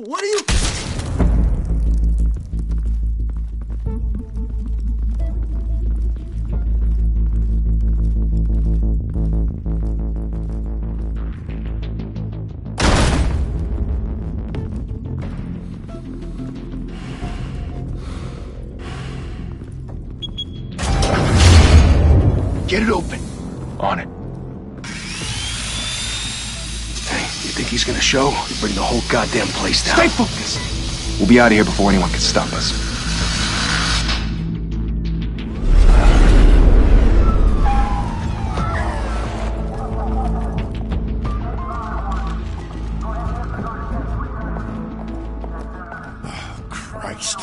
What are you... Get it open. On it. Hey, you think he's gonna show? We bring the whole goddamn place down. Stay focused. We'll be out of here before anyone can stop us. Oh, Christ.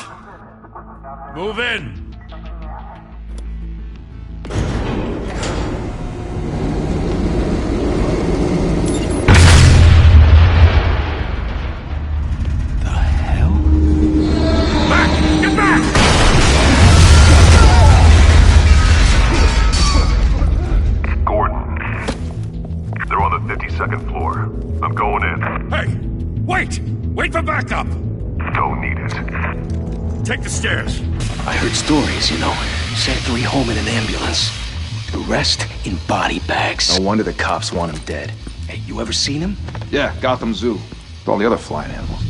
Move in! Wait for backup! Don't need it. Take the stairs. I heard stories, you know. Sent 3 home in an ambulance. The rest in body bags. No wonder the cops want him dead. Hey, you ever seen him? Yeah, Gotham Zoo. With all the other flying animals.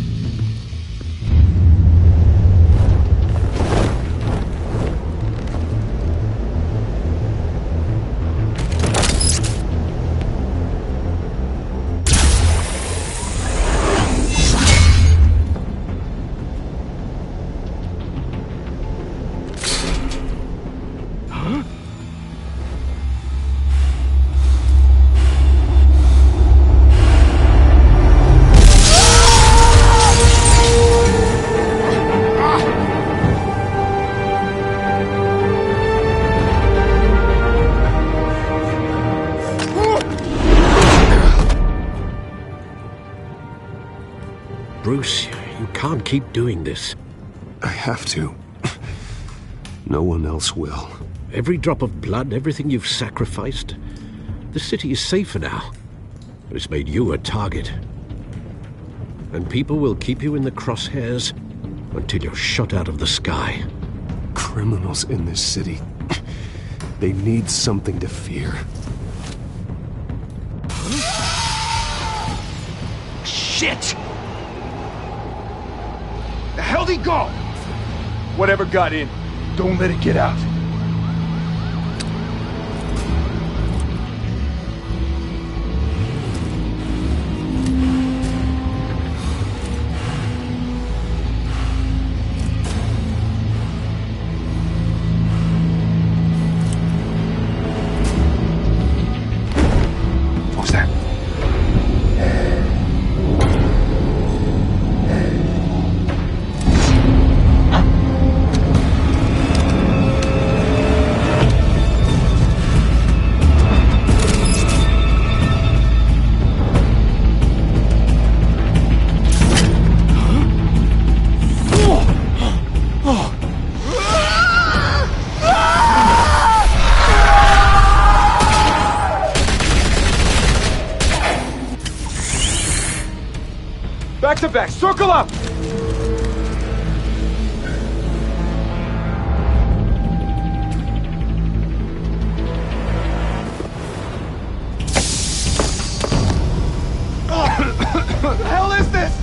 Bruce, you can't keep doing this. I have to. No one else will. Every drop of blood, everything you've sacrificed. The city is safer now. It's made you a target. And people will keep you in the crosshairs until you're shot out of the sky. Criminals in this city. They need something to fear. Shit! The hell'd he go? Whatever got in, don't let it get out. What was that? Back to back, circle up! What the hell is this?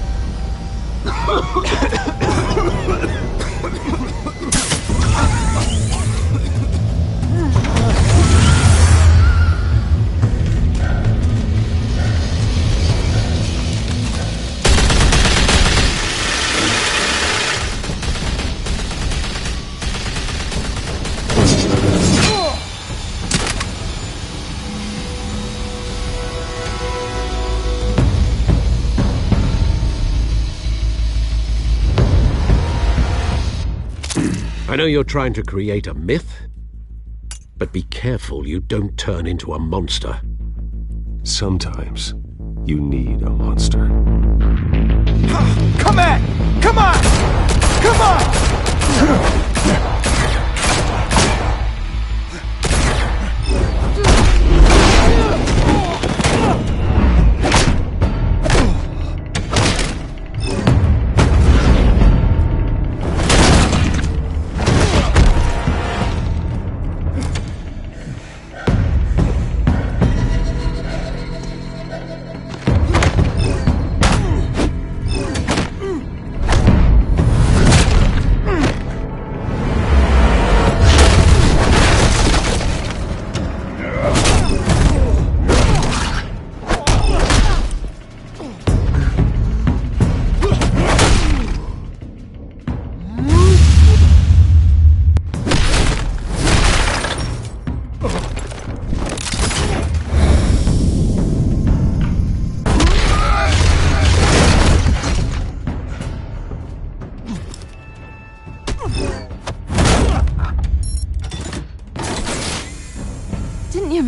I know you're trying to create a myth, but be careful you don't turn into a monster. Sometimes you need a monster. Come at! Come on! Come on!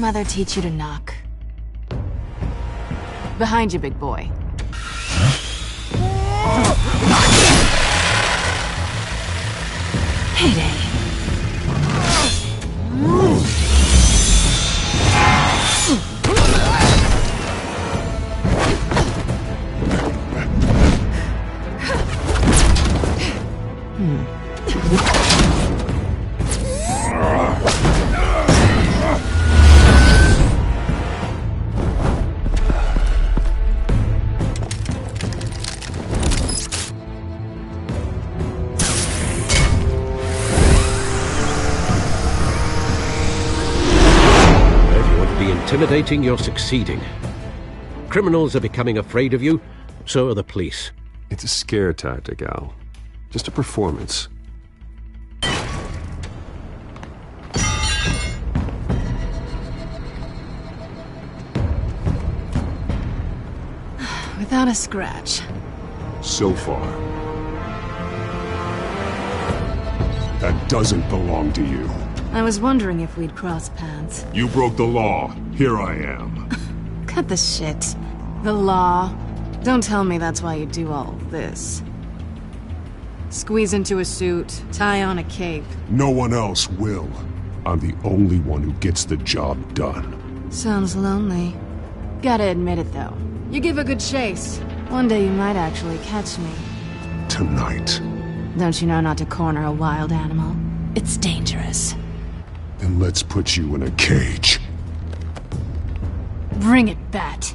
mother teach you to knock? Behind you, big boy. Heyday. Intimidating, you're succeeding. Criminals are becoming afraid of you, so are the police. It's a scare tactic, Al. Just a performance. Without a scratch. So far. That doesn't belong to you. I was wondering if we'd cross paths. You broke the law. Here I am. Cut the shit. The law. Don't tell me that's why you do all this. Squeeze into a suit, tie on a cape. No one else will. I'm the only one who gets the job done. Sounds lonely. Gotta admit it, though. You give a good chase. One day you might actually catch me. Tonight. Don't you know not to corner a wild animal? It's dangerous. Then let's put you in a cage. Bring it, Bat.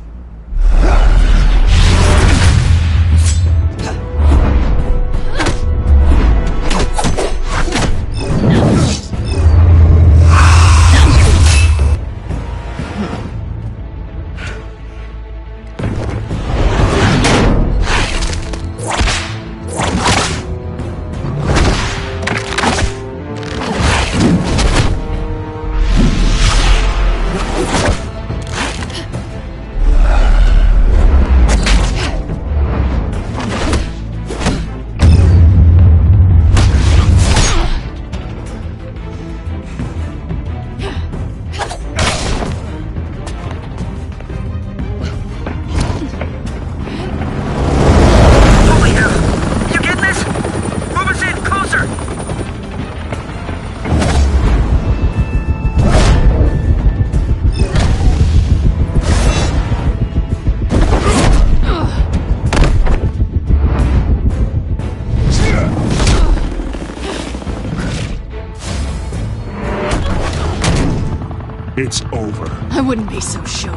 It's over. I wouldn't be so sure.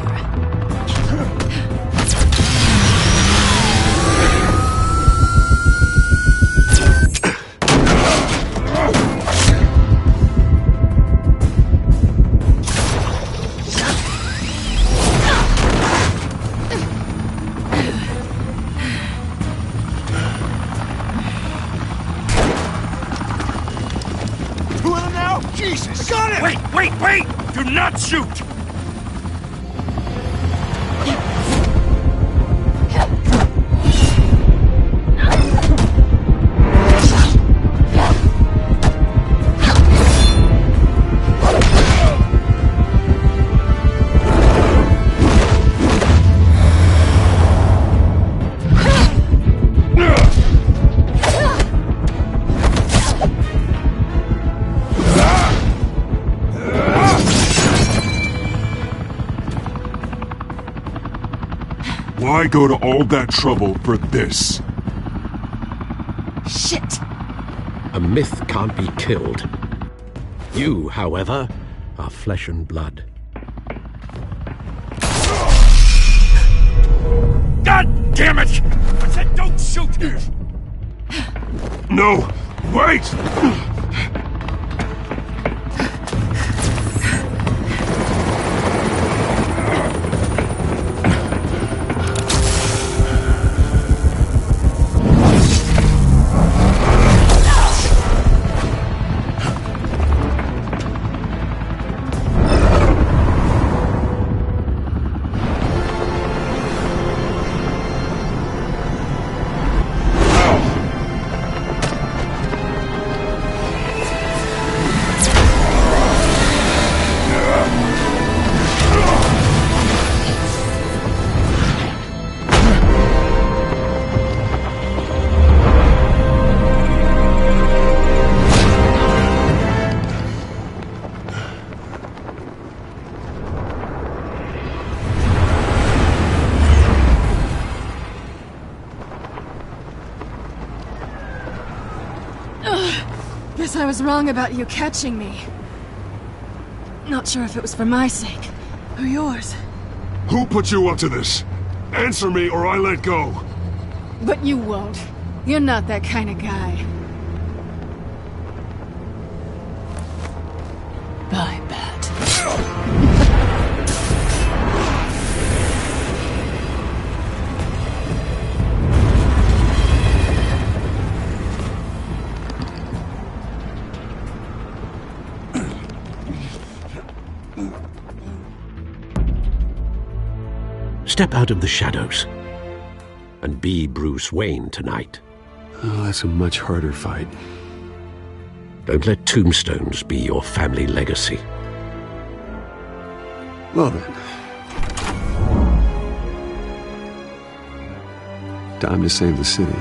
Who in him now? Jesus! Got it! Wait, wait, wait! Do not shoot! Why go to all that trouble for this? Shit! A myth can't be killed. You, however, are flesh and blood. God damn it! I said don't shoot! No! Wait! Guess I was wrong about you catching me. Not sure if it was for my sake, or yours. Who put you up to this? Answer me or I let go. But you won't. You're not that kind of guy. Bye, Bat. Step out of the shadows and be Bruce Wayne tonight. Oh, that's a much harder fight. Don't let tombstones be your family legacy. Well then. Time to save the city.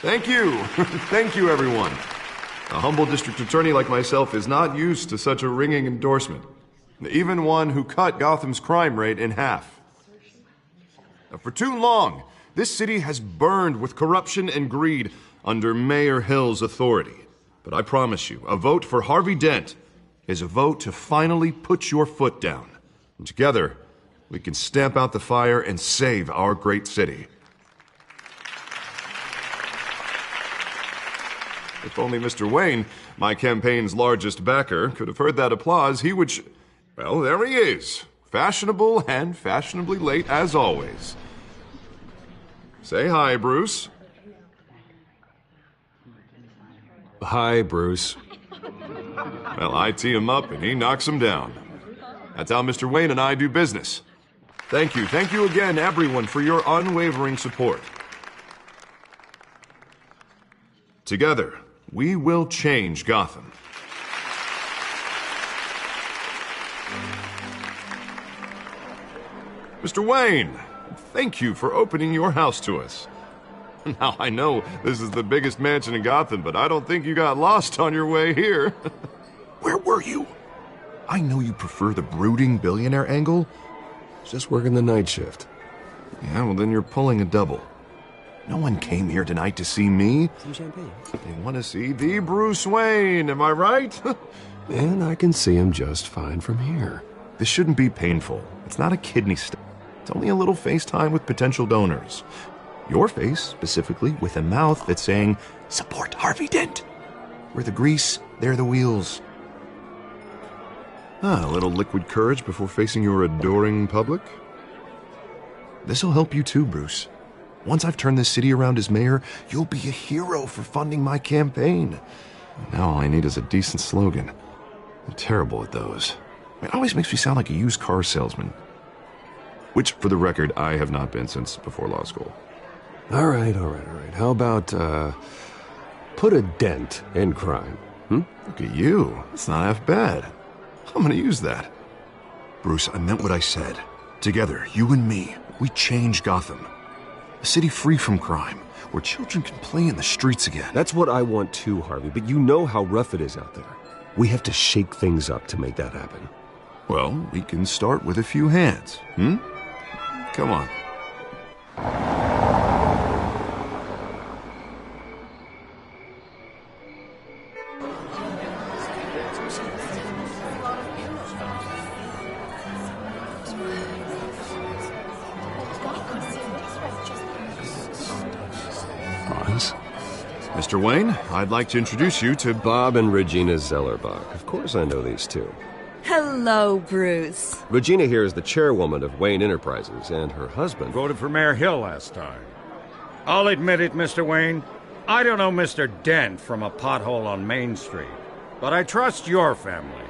Thank you. Thank you, everyone. A humble district attorney like myself is not used to such a ringing endorsement. Even one who cut Gotham's crime rate in half. For too long, this city has burned with corruption and greed under Mayor Hill's authority. But I promise you, a vote for Harvey Dent is a vote to finally put your foot down. And together, we can stamp out the fire and save our great city. If only Mr. Wayne, my campaign's largest backer, could have heard that applause, he would well, there he is. Fashionable and fashionably late as always. Say hi, Bruce. Hi, Bruce. Well, I tee him up and he knocks him down. That's how Mr. Wayne and I do business. Thank you. Thank you again, everyone, for your unwavering support. Together, we will change Gotham. Mr. Wayne, thank you for opening your house to us. Now, I know this is the biggest mansion in Gotham, but I don't think you got lost on your way here. Where were you? I know you prefer the brooding billionaire angle. Just working the night shift. Yeah, well, then you're pulling a double. No one came here tonight to see me. Some champagne. They want to see the Bruce Wayne, am I right? And I can see him just fine from here. This shouldn't be painful. It's not a kidney stone. It's only a little FaceTime with potential donors. Your face, specifically, with a mouth that's saying, support Harvey Dent. We're the grease, they're the wheels. A little liquid courage before facing your adoring public. This'll help you too, Bruce. Once I've turned this city around as mayor, you'll be a hero for funding my campaign. Now all I need is a decent slogan. I'm terrible at those. It always makes me sound like a used car salesman. Which, for the record, I have not been since before law school. All right. How about, put a dent in crime? Look at you. It's not half bad. I'm gonna use that. Bruce, I meant what I said. Together, you and me, we change Gotham. A city free from crime, where children can play in the streets again. That's what I want too, Harvey, but you know how rough it is out there. We have to shake things up to make that happen. Well, we can start with a few hands, Come on. Mr. Wayne, I'd like to introduce you to Bob and Regina Zellerbach. Of course I know these two. Hello, Bruce. Regina here is the chairwoman of Wayne Enterprises, and her husband... Voted for Mayor Hill last time. I'll admit it, Mr. Wayne. I don't know Mr. Dent from a pothole on Main Street, but I trust your family.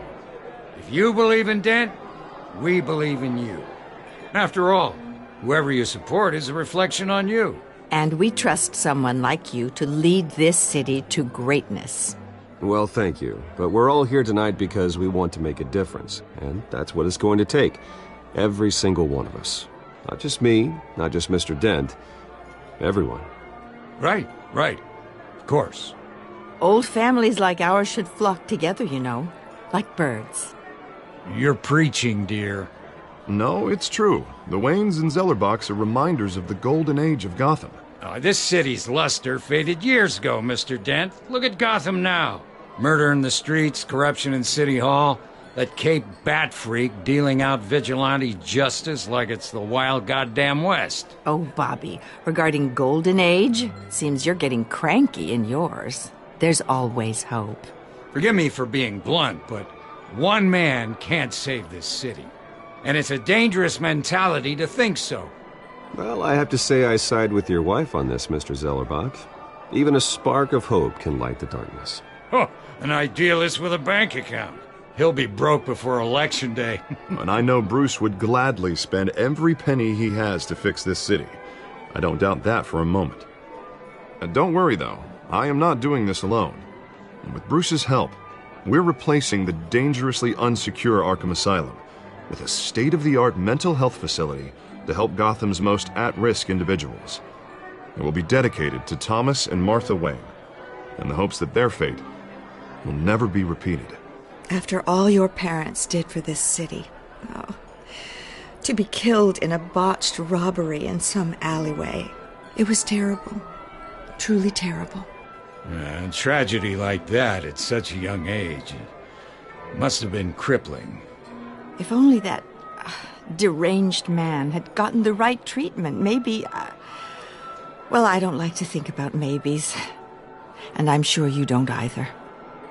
If you believe in Dent, we believe in you. After all, whoever you support is a reflection on you. And we trust someone like you to lead this city to greatness. Well, thank you. But we're all here tonight because we want to make a difference. And that's what it's going to take. Every single one of us. Not just me, not just Mr. Dent. Everyone. Right. Of course. Old families like ours should flock together, you know. Like birds. You're preaching, dear. No, it's true. The Waynes and Zellerbachs are reminders of the golden age of Gotham. This city's luster faded years ago, Mr. Dent. Look at Gotham now. Murder in the streets, corruption in City Hall, that Cape Bat freak dealing out vigilante justice like it's the wild goddamn West. Oh, Bobby, regarding Golden Age, seems you're getting cranky in yours. There's always hope. Forgive me for being blunt, but one man can't save this city. And it's a dangerous mentality to think so. Well, I have to say I side with your wife on this, Mr. Zellerbach. Even a spark of hope can light the darkness. Oh, an idealist with a bank account. He'll be broke before Election Day. And I know Bruce would gladly spend every penny he has to fix this city. I don't doubt that for a moment. Don't worry, though. I am not doing this alone. And with Bruce's help, we're replacing the dangerously unsecure Arkham Asylum with a state-of-the-art mental health facility to help Gotham's most at-risk individuals. It will be dedicated to Thomas and Martha Wayne, in the hopes that their fate will never be repeated. After all your parents did for this city, to be killed in a botched robbery in some alleyway, it was terrible. Truly terrible. A tragedy like that at such a young age must have been crippling. If only that deranged man had gotten the right treatment, maybe... well, I don't like to think about maybes. And I'm sure you don't either.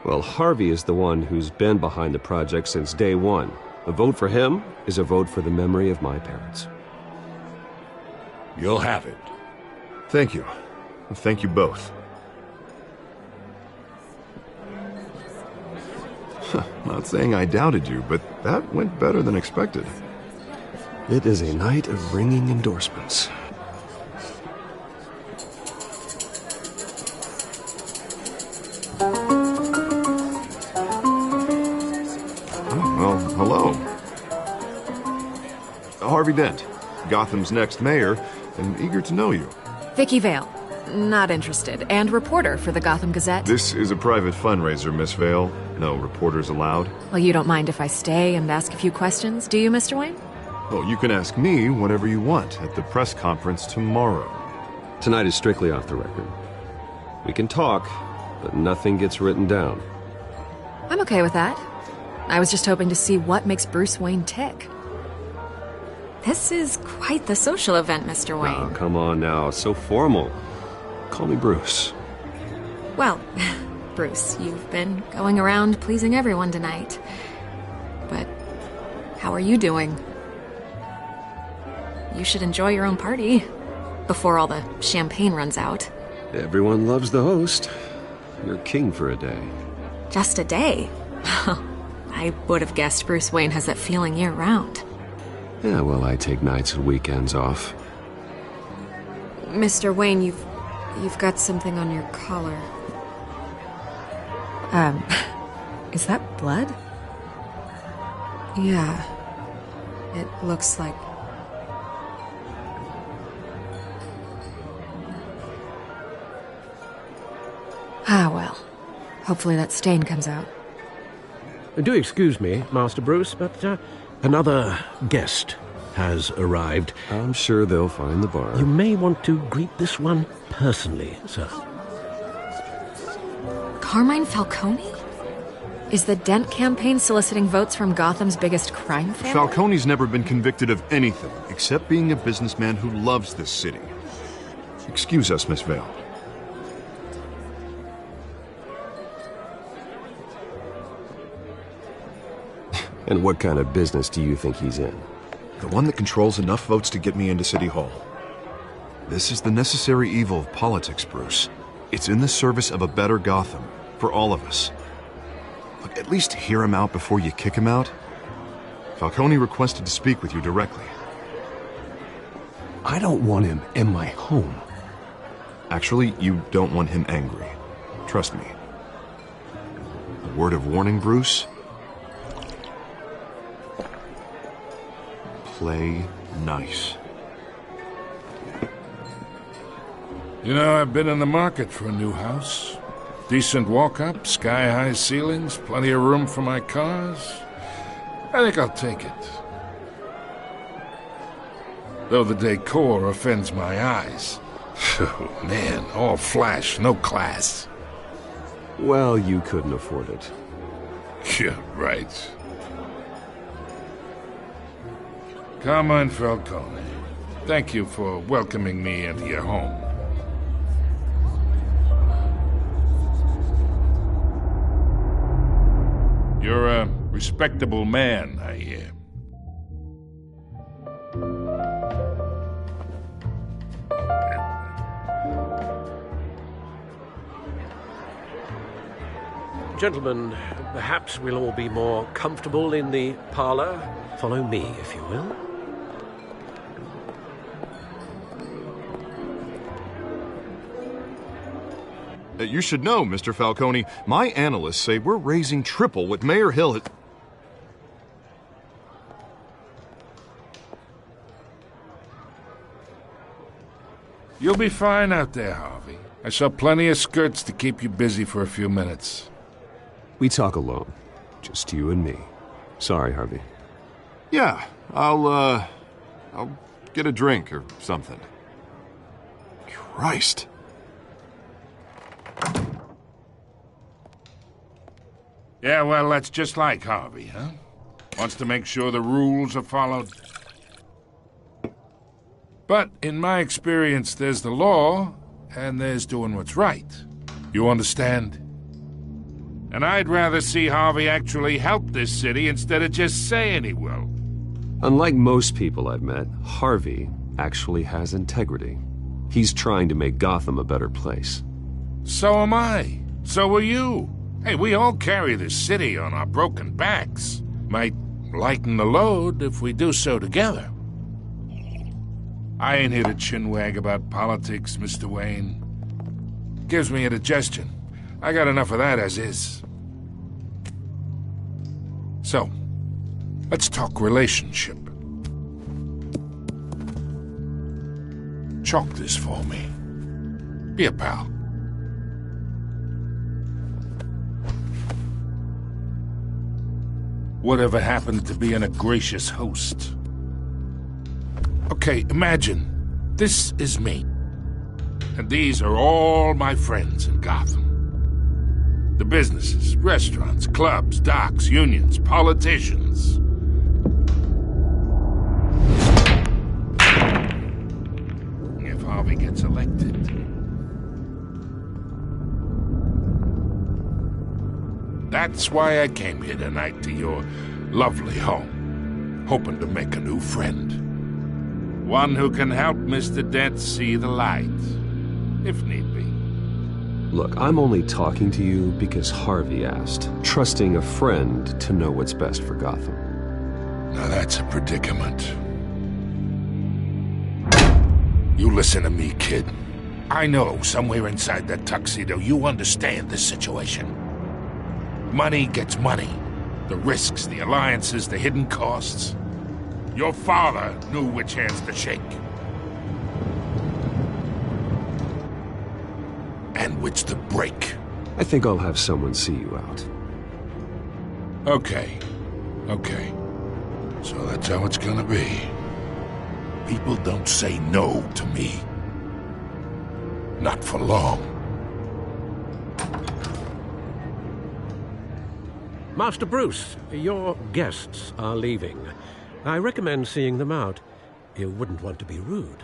Well, Harvey is the one who's been behind the project since day one. A vote for him is a vote for the memory of my parents. You'll have it. Thank you. Thank you both. Not saying I doubted you, but that went better than expected. It is a night of ringing endorsements. Well, hello. Harvey Dent, Gotham's next mayor, and eager to know you. Vicky Vale. Not interested. And reporter for the Gotham Gazette. This is a private fundraiser, Miss Vale. No reporters allowed. Well, you don't mind if I stay and ask a few questions, do you, Mr. Wayne? Oh, you can ask me whatever you want at the press conference tomorrow. Tonight is strictly off the record. We can talk, but nothing gets written down. I'm okay with that. I was just hoping to see what makes Bruce Wayne tick. This is quite the social event, Mr. Wayne. Oh, come on now. So formal. Call me Bruce. Well, Bruce, you've been going around pleasing everyone tonight. But how are you doing? You should enjoy your own party before all the champagne runs out. Everyone loves the host. You're king for a day. Just a day? I would have guessed Bruce Wayne has that feeling year-round. Yeah, well, I take nights and weekends off. Mr. Wayne, you've got something on your collar. Is that blood? Yeah. It looks like... Ah, well. Hopefully that stain comes out. Do excuse me, Master Bruce, but another guest has arrived. I'm sure they'll find the bar. You may want to greet this one personally, sir. Carmine Falcone? Is the Dent campaign soliciting votes from Gotham's biggest crime family? Falcone's never been convicted of anything except being a businessman who loves this city. Excuse us, Miss Vale. And what kind of business do you think he's in? The one that controls enough votes to get me into City Hall. This is the necessary evil of politics, Bruce. It's in the service of a better Gotham, for all of us. Look, at least hear him out before you kick him out. Falcone requested to speak with you directly. I don't want him in my home. Actually, you don't want him angry. Trust me. word of warning, Bruce? Play nice. You know, I've been in the market for a new house. Decent walk-up, sky-high ceilings, plenty of room for my cars. I think I'll take it. Though the decor offends my eyes. Oh, man, all flash, no class. Well, you couldn't afford it. Yeah, right. Carmine Falcone, thank you for welcoming me into your home. You're a respectable man, I hear. Gentlemen, perhaps we'll all be more comfortable in the parlor. Follow me, if you will. You should know, Mr. Falcone, my analysts say we're raising triple what Mayor Hill had... You'll be fine out there, Harvey. I saw plenty of skirts to keep you busy for a few minutes. We talk alone. Just you and me. Sorry, Harvey. Yeah, I'll get a drink or something. Christ. Yeah, well, that's just like Harvey, huh? Wants to make sure the rules are followed. But in my experience, there's the law, and there's doing what's right. You understand? And I'd rather see Harvey actually help this city instead of just saying he will. Unlike most people I've met, Harvey actually has integrity. He's trying to make Gotham a better place. So am I. So are you. Hey, we all carry this city on our broken backs. Might lighten the load if we do so together. I ain't here to chinwag about politics, Mr. Wayne. Gives me indigestion. I got enough of that as is. So, let's talk relationship. Chalk this for me. Be a pal. Whatever happened to being a gracious host? Okay, imagine, this is me. And these are all my friends in Gotham. The businesses, restaurants, clubs, docks, unions, politicians. If Harvey gets elected. That's why I came here tonight to your lovely home, hoping to make a new friend. One who can help Mr. Dent see the light, if need be. Look, I'm only talking to you because Harvey asked, trusting a friend to know what's best for Gotham. Now that's a predicament. You listen to me, kid. I know somewhere inside that tuxedo you understand this situation. Money gets money. The risks, the alliances, the hidden costs. Your father knew which hands to shake. And which to break. I think I'll have someone see you out. Okay. Okay. So that's how it's gonna be. People don't say no to me. Not for long. Master Bruce, your guests are leaving. I recommend seeing them out. You wouldn't want to be rude.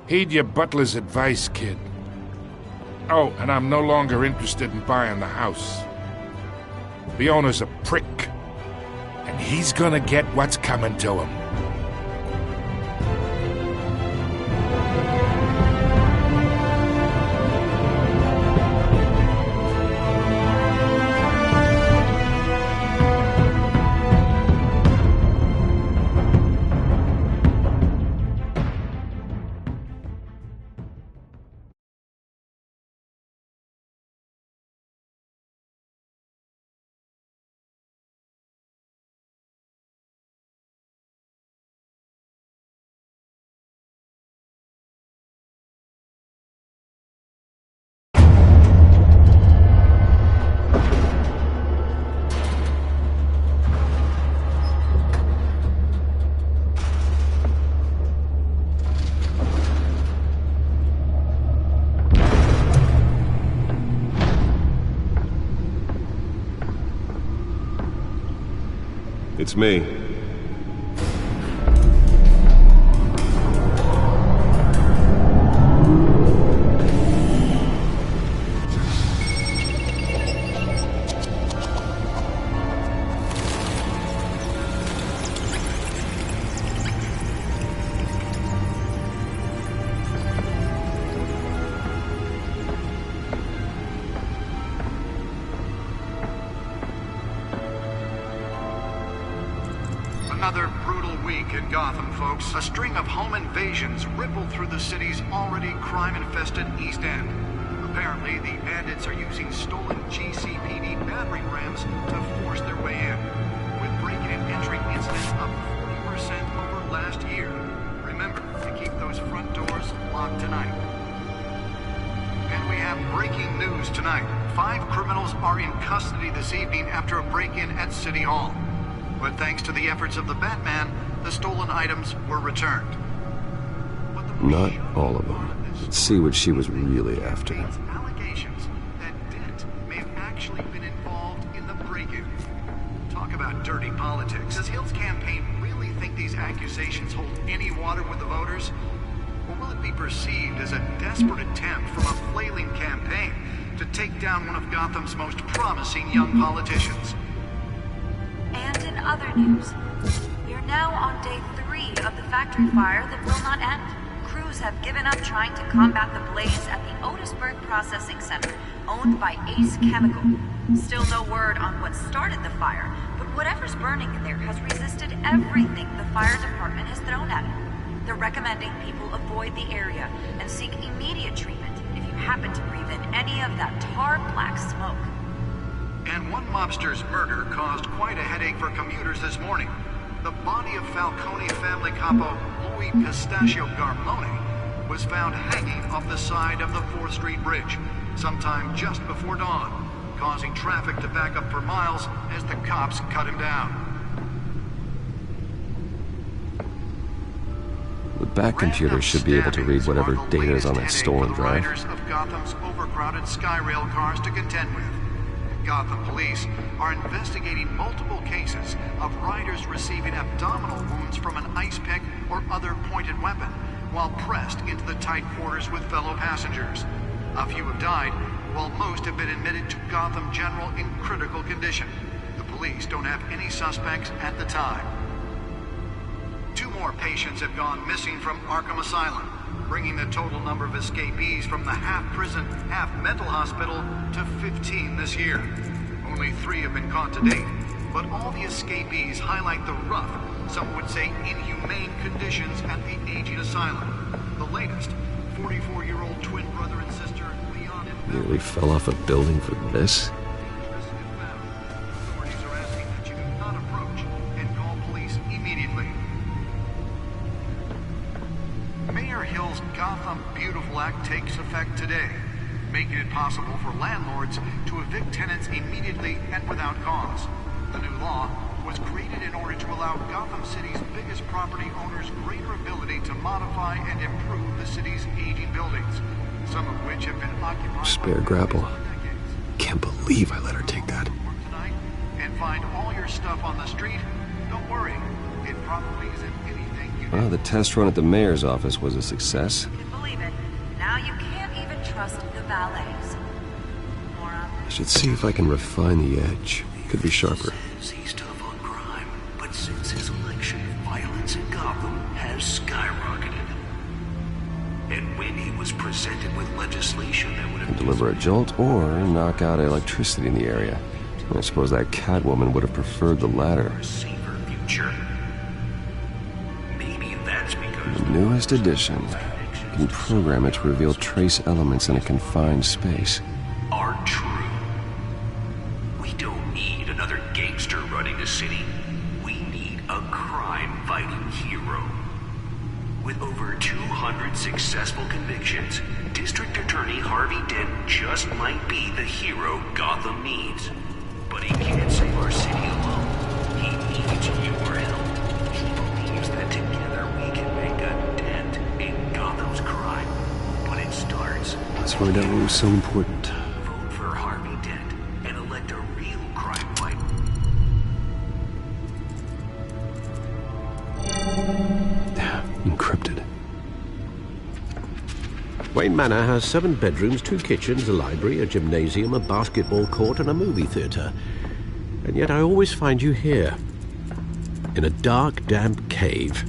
Heed your butler's advice, kid. Oh, and I'm no longer interested in buying the house. The owner's a prick. And he's gonna get what's coming to him. It's me. Another brutal week in Gotham, folks. A string of home invasions rippled through the city's already crime-infested East End. Apparently, the bandits are using stolen GCPD battering rams to force their way in, with break-in and entry incidents up 40% over last year. Remember to keep those front doors locked tonight. And we have breaking news tonight. 5 criminals are in custody this evening after a break-in at City Hall. But thanks to the efforts of the Batman, the stolen items were returned. Not all of them. Let's see what she was really after. Allegations that Dent may have actually been involved in the break-in. Talk about dirty politics. Does Hill's campaign really think these accusations hold any water with the voters? Or will it be perceived as a desperate attempt from a flailing campaign to take down one of Gotham's most promising young politicians? And in other news, we are now on day 3 of the factory fire that will not end. Crews have given up trying to combat the blaze at the Otisburg Processing Center, owned by Ace Chemical. Still no word on what started the fire, but whatever's burning in there has resisted everything the fire department has thrown at it. They're recommending people avoid the area and seek immediate treatment if you happen to breathe in any of that tar black smoke. And one mobster's murder caused quite a headache for commuters this morning. The body of Falcone family capo Louis Pistachio Garmone was found hanging off the side of the 4th Street Bridge sometime just before dawn, causing traffic to back up for miles as the cops cut him down. The back computer should be able to read whatever data is on that stolen drive. Riders of Gotham's overcrowded Skyrail cars to contend with. Gotham police are investigating multiple cases of riders receiving abdominal wounds from an ice pick or other pointed weapon while pressed into the tight quarters with fellow passengers. A few have died, while most have been admitted to Gotham General in critical condition. The police don't have any suspects at the time. 2 more patients have gone missing from Arkham Asylum, bringing the total number of escapees from the half-prison, half-mental hospital to 15 this year. Only 3 have been caught to date, but all the escapees highlight the rough, some would say inhumane conditions at the aging asylum. The latest, 44-year-old twin brother and sister, Leon and Nearly fell off a building for this? Authorities are asking that you do not approach and call police immediately. Mayor Hill's Gotham Beautiful Act takes effect today, making it possible for landlords to evict tenants immediately and without cause. The new law was created in order to allow Gotham City's biggest property owners greater ability to modify and improve the city's aging buildings, some of which have been occupied Spare grapple. Can't believe I let her take that. tonight and find all your stuff on the street. Don't worry, it probably isn't anything you Well, the test run at the mayor's office was a success. You can believe it. Now you can't even trust the valets. Moron. I should see if I can refine the edge. Could be sharper. He's tough on crime, but since his election, violence in Gotham has skyrocketed. And when he was presented with legislation that would have Deliver a jolt or knock out electricity in the area. I suppose that Catwoman would have preferred the latter. a safer future. Maybe that's because The newest edition. You can program it to reveal trace elements in a confined space. are true. We don't need another gangster running the city. We need a crime-fighting hero. With over 200 successful convictions, District Attorney Harvey Dent just might be the hero Gotham needs. But he can't save our city alone. He needs your help. He believes that together we can make a dent in Gotham's crime. But it starts... Let's find out what was so important. Vote for Harvey Dent and elect a real crime fighter. Wayne Manor has 7 bedrooms, 2 kitchens, a library, a gymnasium, a basketball court, and a movie theatre. And yet I always find you here, in a dark, damp cave.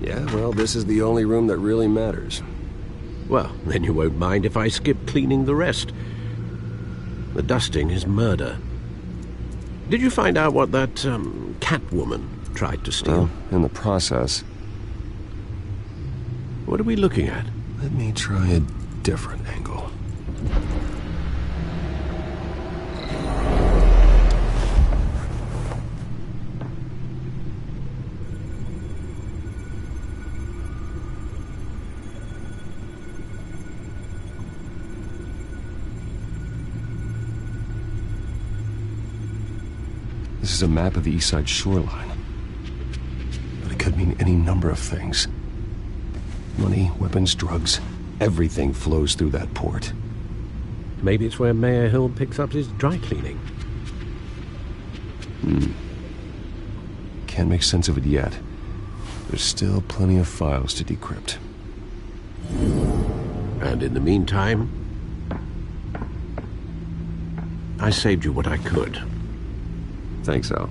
Yeah, well, this is the only room that really matters. Well, then you won't mind if I skip cleaning the rest. The dusting is murder. Did you find out what that, Catwoman tried to steal? Well, in the process. What are we looking at? Let me try a different angle. This is a map of the East Side shoreline. But it could mean any number of things. Money, weapons, drugs, everything flows through that port. Maybe it's where Mayor Hill picks up his dry cleaning. Can't make sense of it yet. There's still plenty of files to decrypt. And in the meantime, I saved you what I could. Thanks, Al.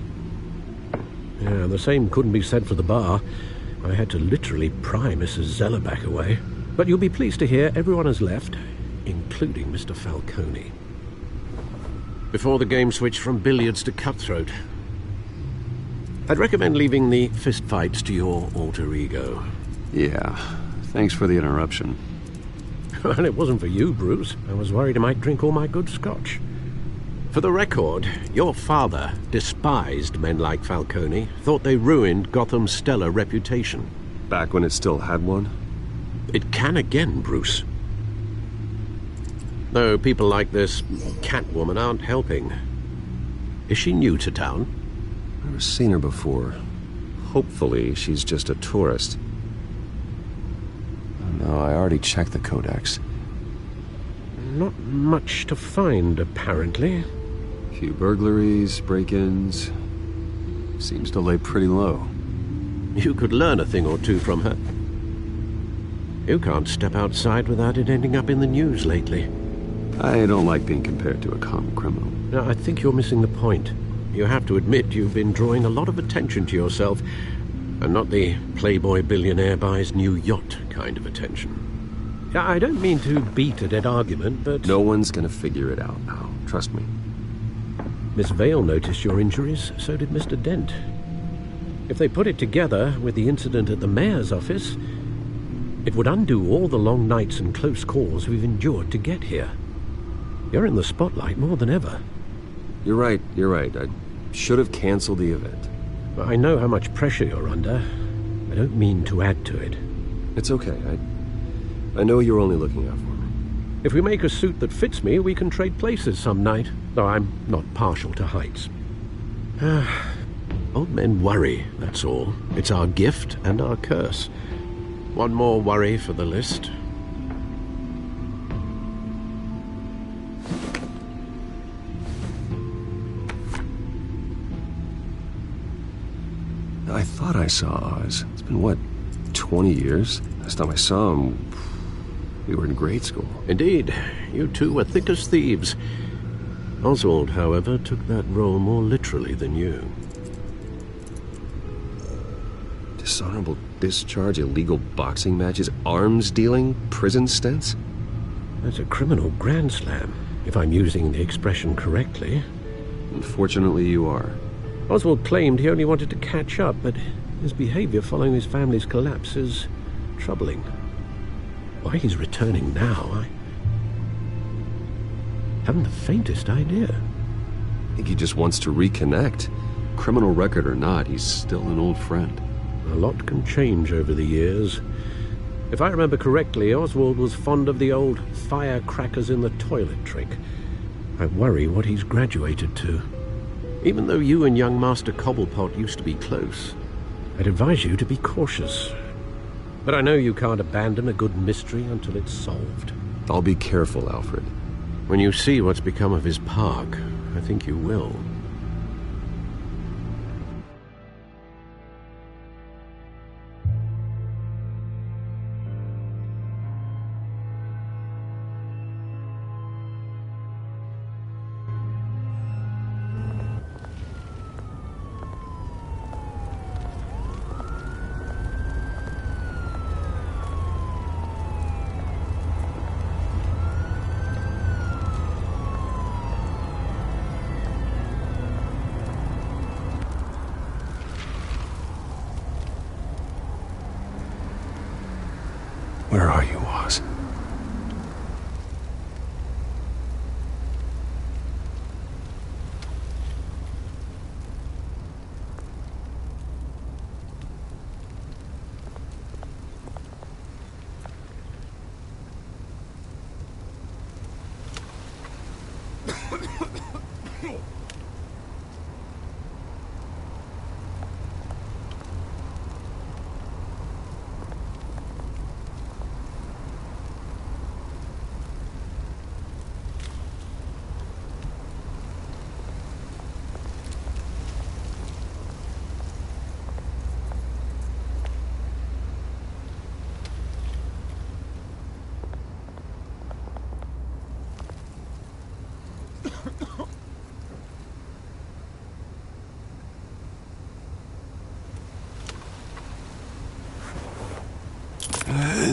Yeah, the same couldn't be said for the bar. I had to literally pry Mrs. Zellerback away. But you'll be pleased to hear everyone has left, including Mr. Falcone. Before the game switched from billiards to cutthroat. I'd recommend leaving the fistfights to your alter ego. Yeah, thanks for the interruption. Well, it wasn't for you, Bruce. I was worried I might drink all my good scotch. For the record, your father despised men like Falcone, thought they ruined Gotham's stellar reputation. Back when it still had one? It can again, Bruce. Though people like this Catwoman aren't helping. Is she new to town? Never seen her before. Hopefully, she's just a tourist. No, I already checked the codex. Not much to find, apparently. Few burglaries, break-ins. Seems to lay pretty low. You could learn a thing or two from her. You can't step outside without it ending up in the news lately. I don't like being compared to a common criminal. No, I think you're missing the point. You have to admit you've been drawing a lot of attention to yourself, and not the playboy billionaire buys new yacht kind of attention. I don't mean to beat a dead argument, but... No one's gonna figure it out now. Trust me. Miss Vale noticed your injuries, so did Mr. Dent. If they put it together with the incident at the mayor's office, it would undo all the long nights and close calls we've endured to get here. You're in the spotlight more than ever. You're right. I should have canceled the event. I know how much pressure you're under. I don't mean to add to it. It's okay. I know you're only looking out for me. If we make a suit that fits me, we can trade places some night, though I'm not partial to heights. Old men worry, that's all. It's our gift and our curse. One more worry for the list. I thought I saw Oz. It's been, what, 20 years? Last time I saw him, we were in grade school. Indeed. You two were thick as thieves. Oswald, however, took that role more literally than you. Dishonorable discharge, illegal boxing matches, arms dealing, prison stints? That's a criminal grand slam, if I'm using the expression correctly. Unfortunately, you are. Oswald claimed he only wanted to catch up, but his behavior following his family's collapse is troubling. Why he's returning now, I haven't the faintest idea. I think he just wants to reconnect. Criminal record or not, he's still an old friend. A lot can change over the years. If I remember correctly, Oswald was fond of the old firecrackers in the toilet trick. I worry what he's graduated to. Even though you and young Master Cobblepot used to be close, I'd advise you to be cautious. But I know you can't abandon a good mystery until it's solved. I'll be careful, Alfred. When you see what's become of his park, I think you will.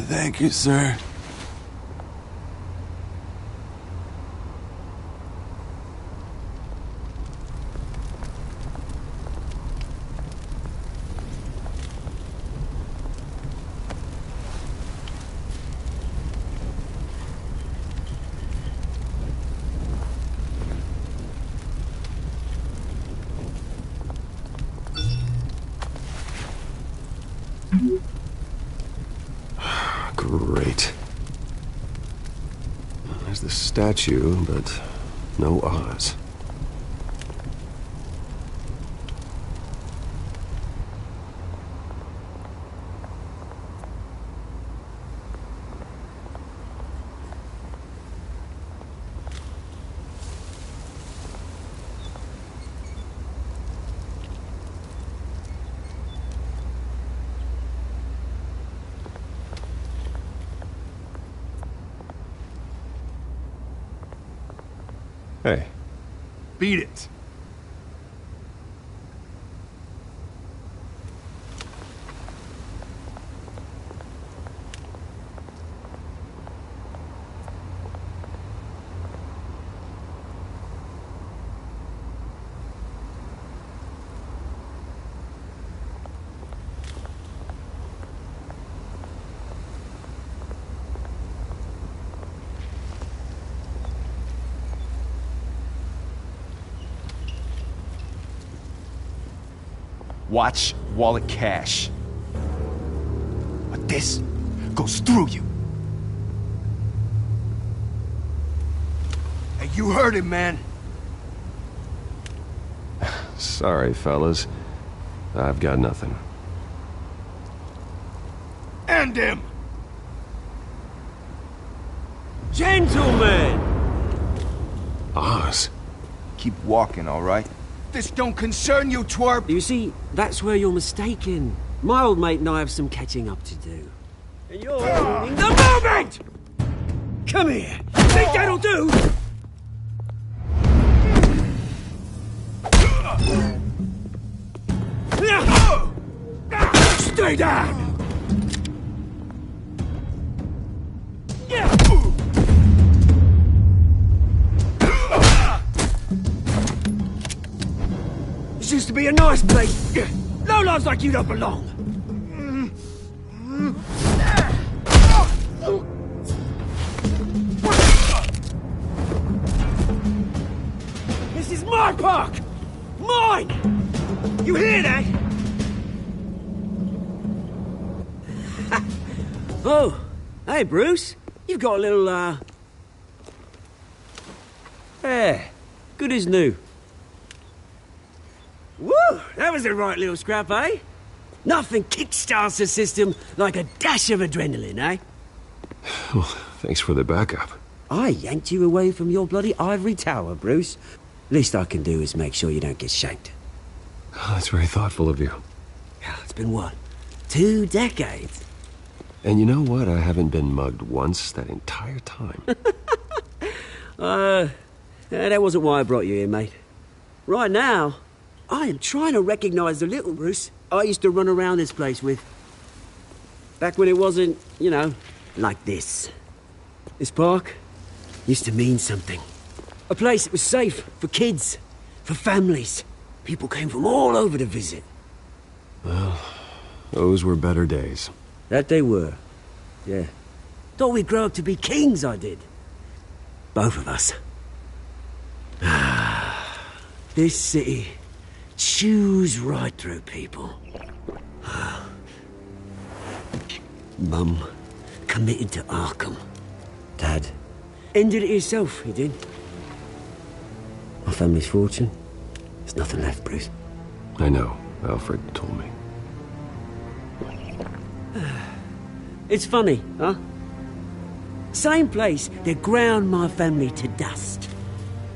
Thank you, sir. Great. There's the statue, but no Oz. Hey. Beat it. Watch wallet cash. But this goes through you. Hey, you heard him, man. Sorry, fellas. I've got nothing. End him! Gentlemen! Oz. Keep walking, all right? This don't concern you, twerp! You see, that's where you're mistaken. My old mate and I have some catching up to do. And you're ruining the moment! Come here! Think that'll do? Stay down! This used to be a nice place. No lives like you don't belong. This is my park! Mine! You hear that? Oh, hey, Bruce. You've got a little, Yeah, good as new. Woo! That was a right little scrap, eh? Nothing kickstarts the system like a dash of adrenaline, eh? Well, thanks for the backup. I yanked you away from your bloody ivory tower, Bruce. Least I can do is make sure you don't get shanked. Oh, that's very thoughtful of you. It's been what? 2 decades? And you know what? I haven't been mugged once that entire time. That wasn't why I brought you here, mate. Right now, I am trying to recognize the little Bruce I used to run around this place with. Back when it wasn't, you know, like this. This park used to mean something. A place that was safe for kids, for families. People came from all over to visit. Well, those were better days. That they were. Yeah. Thought we'd grow up to be kings, I did. Both of us. This city chews right through people. Mum committed to Arkham. Dad ended it himself, he did. My family's fortune. There's nothing left, Bruce. I know. Alfred told me. It's funny, huh? Same place that ground my family to dust.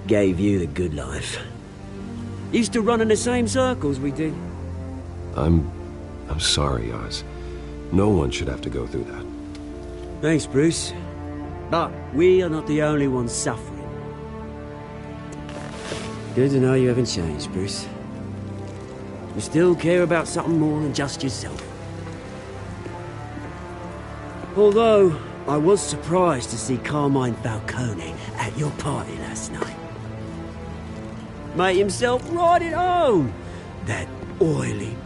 Gave you the good life. Used to run in the same circles we did. I'm sorry, Oz. No one should have to go through that. Thanks, Bruce. But we are not the only ones suffering. Good to know you haven't changed, Bruce. You still care about something more than just yourself. Although, I was surprised to see Carmine Falcone at your party last night. Made himself right at home. That oily...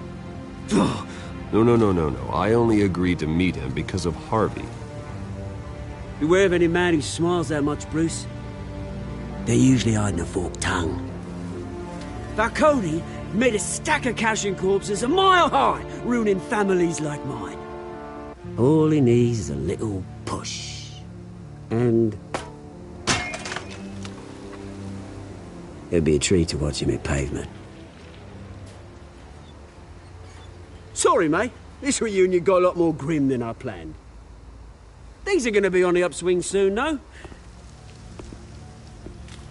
No. I only agreed to meet him because of Harvey. Beware of any man who smiles that much, Bruce. They're usually hiding a forked tongue. Falcone made a stack of cash and corpses a mile high, ruining families like mine. All he needs is a little push. And... it'd be a treat to watch him hit pavement. Sorry, mate. This reunion got a lot more grim than I planned. Things are gonna be on the upswing soon, no?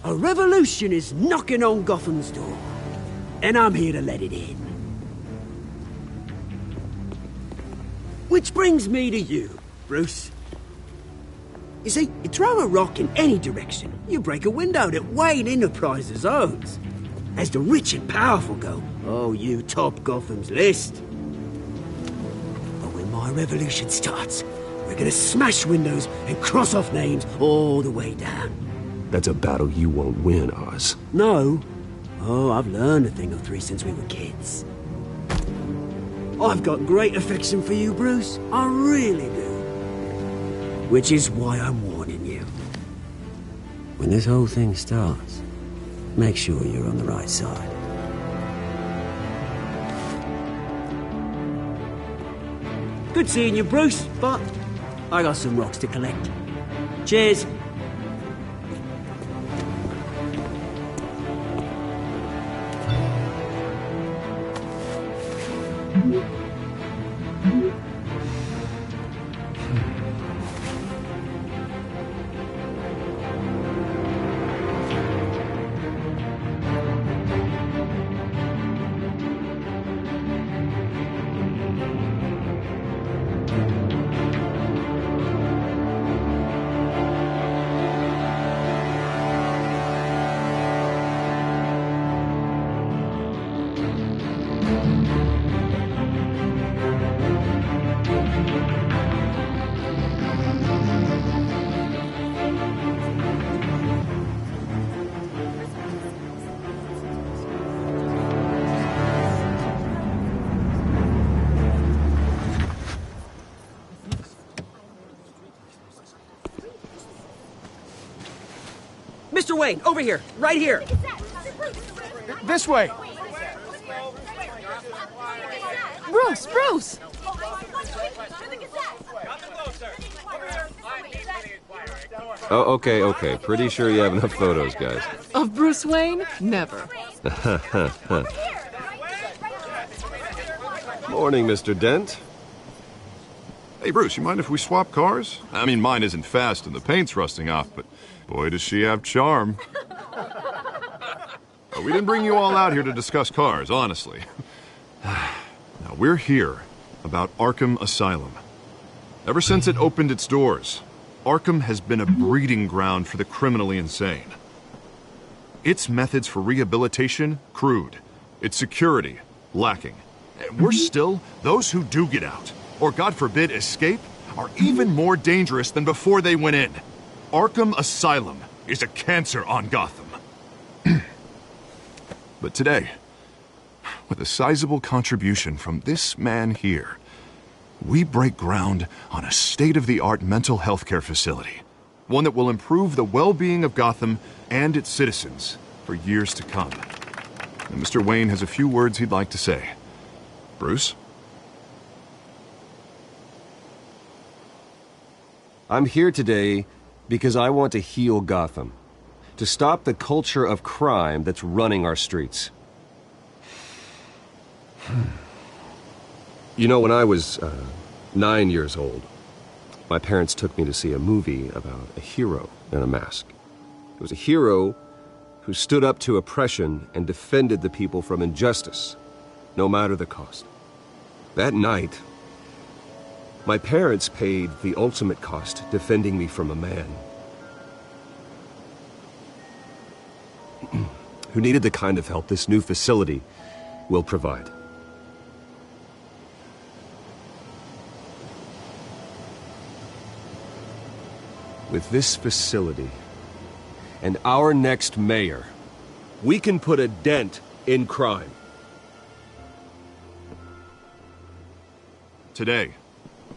A revolution is knocking on Gotham's door. And I'm here to let it in. Which brings me to you, Bruce. You see, you throw a rock in any direction, you break a window that Wayne Enterprises owns. As the rich and powerful go, oh, you top Gotham's list. But when my revolution starts, we're gonna smash windows and cross off names all the way down. That's a battle you won't win, Oz. No. Oh, I've learned a thing or three since we were kids. I've got great affection for you, Bruce. I really do. Which is why I'm warning you. When this whole thing starts, make sure you're on the right side. Good seeing you, Bruce, but I got some rocks to collect. Cheers. Mr. Wayne, over here, right here. This way. Bruce! Oh, okay. Pretty sure you have enough photos, guys. Of Bruce Wayne? Never. Morning, Mr. Dent. Hey, Bruce, you mind if we swap cars? I mean, mine isn't fast and the paint's rusting off, but boy, does she have charm. We didn't bring you all out here to discuss cars, honestly. Now, we're here about Arkham Asylum. Ever since it opened its doors, Arkham has been a breeding ground for the criminally insane. Its methods for rehabilitation, crude. Its security, lacking. And worse still, those who do get out, or God forbid escape, are even more dangerous than before they went in. Arkham Asylum is a cancer on Gotham. But today, with a sizable contribution from this man here, we break ground on a state-of-the-art mental health care facility. One that will improve the well-being of Gotham and its citizens for years to come. And Mr. Wayne has a few words he'd like to say. Bruce? I'm here today because I want to heal Gotham. to stop the culture of crime that's running our streets. You know, when I was 9 years old, my parents took me to see a movie about a hero in a mask. It was a hero who stood up to oppression and defended the people from injustice, no matter the cost. That night, my parents paid the ultimate cost defending me from a man who needed the kind of help this new facility will provide. With this facility and our next mayor, we can put a dent in crime. Today,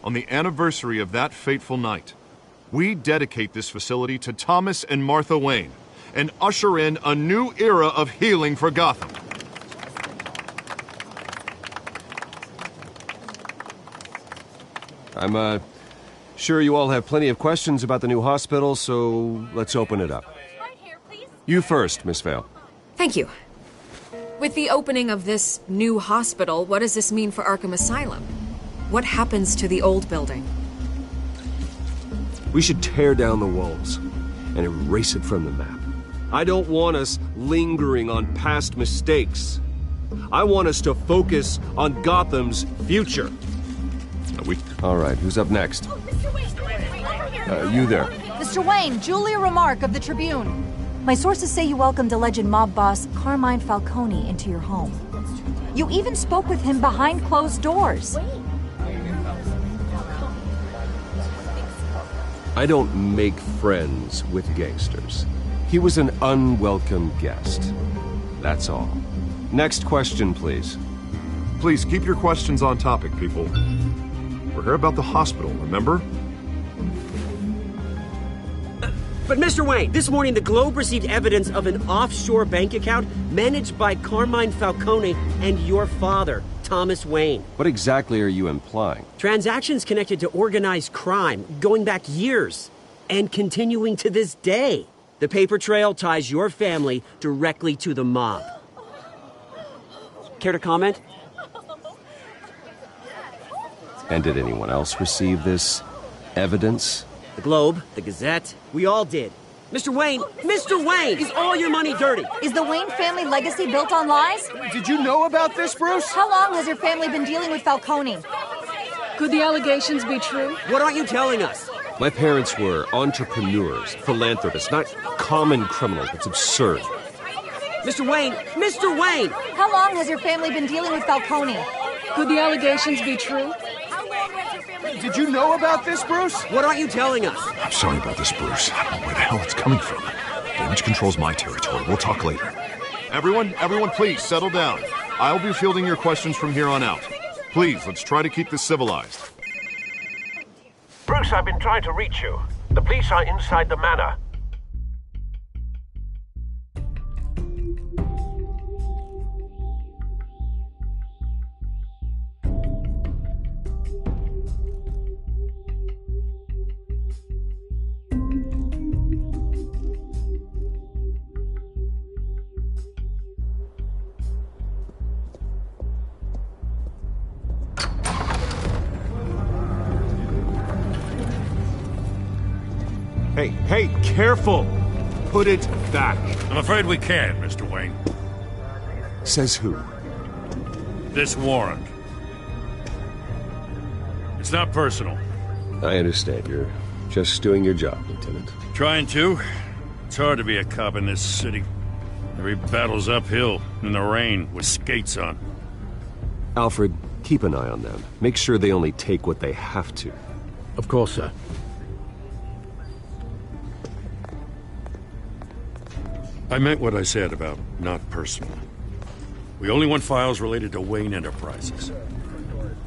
on the anniversary of that fateful night, we dedicate this facility to Thomas and Martha Wayne and usher in a new era of healing for Gotham. I'm sure you all have plenty of questions about the new hospital, so let's open it up. You first, Miss Vale. Thank you. With the opening of this new hospital, what does this mean for Arkham Asylum? What happens to the old building? We should tear down the walls and erase it from the map. I don't want us lingering on past mistakes. I want us to focus on Gotham's future. All right, who's up next? You there. Mr. Wayne, Julia Remark of the Tribune. My sources say you welcomed alleged mob boss Carmine Falcone into your home. You even spoke with him behind closed doors. I don't make friends with gangsters. He was an unwelcome guest. That's all. Next question, please. Please keep your questions on topic, people. We're here about the hospital, remember? But Mr. Wayne, this morning the Globe received evidence of an offshore bank account managed by Carmine Falcone and your father, Thomas Wayne. What exactly are you implying? Transactions connected to organized crime going back years and continuing to this day. The paper trail ties your family directly to the mob. Care to comment? And did anyone else receive this evidence? The Globe, the Gazette, we all did. Mr. Wayne, is all your money dirty? Is the Wayne family legacy built on lies? Did you know about this, Bruce? How long has your family been dealing with Falcone? Could the allegations be true? What aren't you telling us? My parents were entrepreneurs, philanthropists, not common criminals. It's absurd. Mr. Wayne! How long has your family been dealing with Falcone? Could the allegations be true? Did you know about this, Bruce? What aren't you telling us? I'm sorry about this, Bruce. I don't know where the hell it's coming from. Damage control's my territory. We'll talk later. Everyone, please settle down. I'll be fielding your questions from here on out. Please, let's try to keep this civilized. Bruce, I've been trying to reach you. The police are inside the manor. Hey, careful! Put it back. I'm afraid we can't, Mr. Wayne. Says who? This warrant. It's not personal. I understand. You're just doing your job, Lieutenant. Trying to. It's hard to be a cop in this city. Every battle's uphill, in the rain, with skates on. Alfred, keep an eye on them. Make sure they only take what they have to. Of course, sir. I meant what I said about not personal. We only want files related to Wayne Enterprises.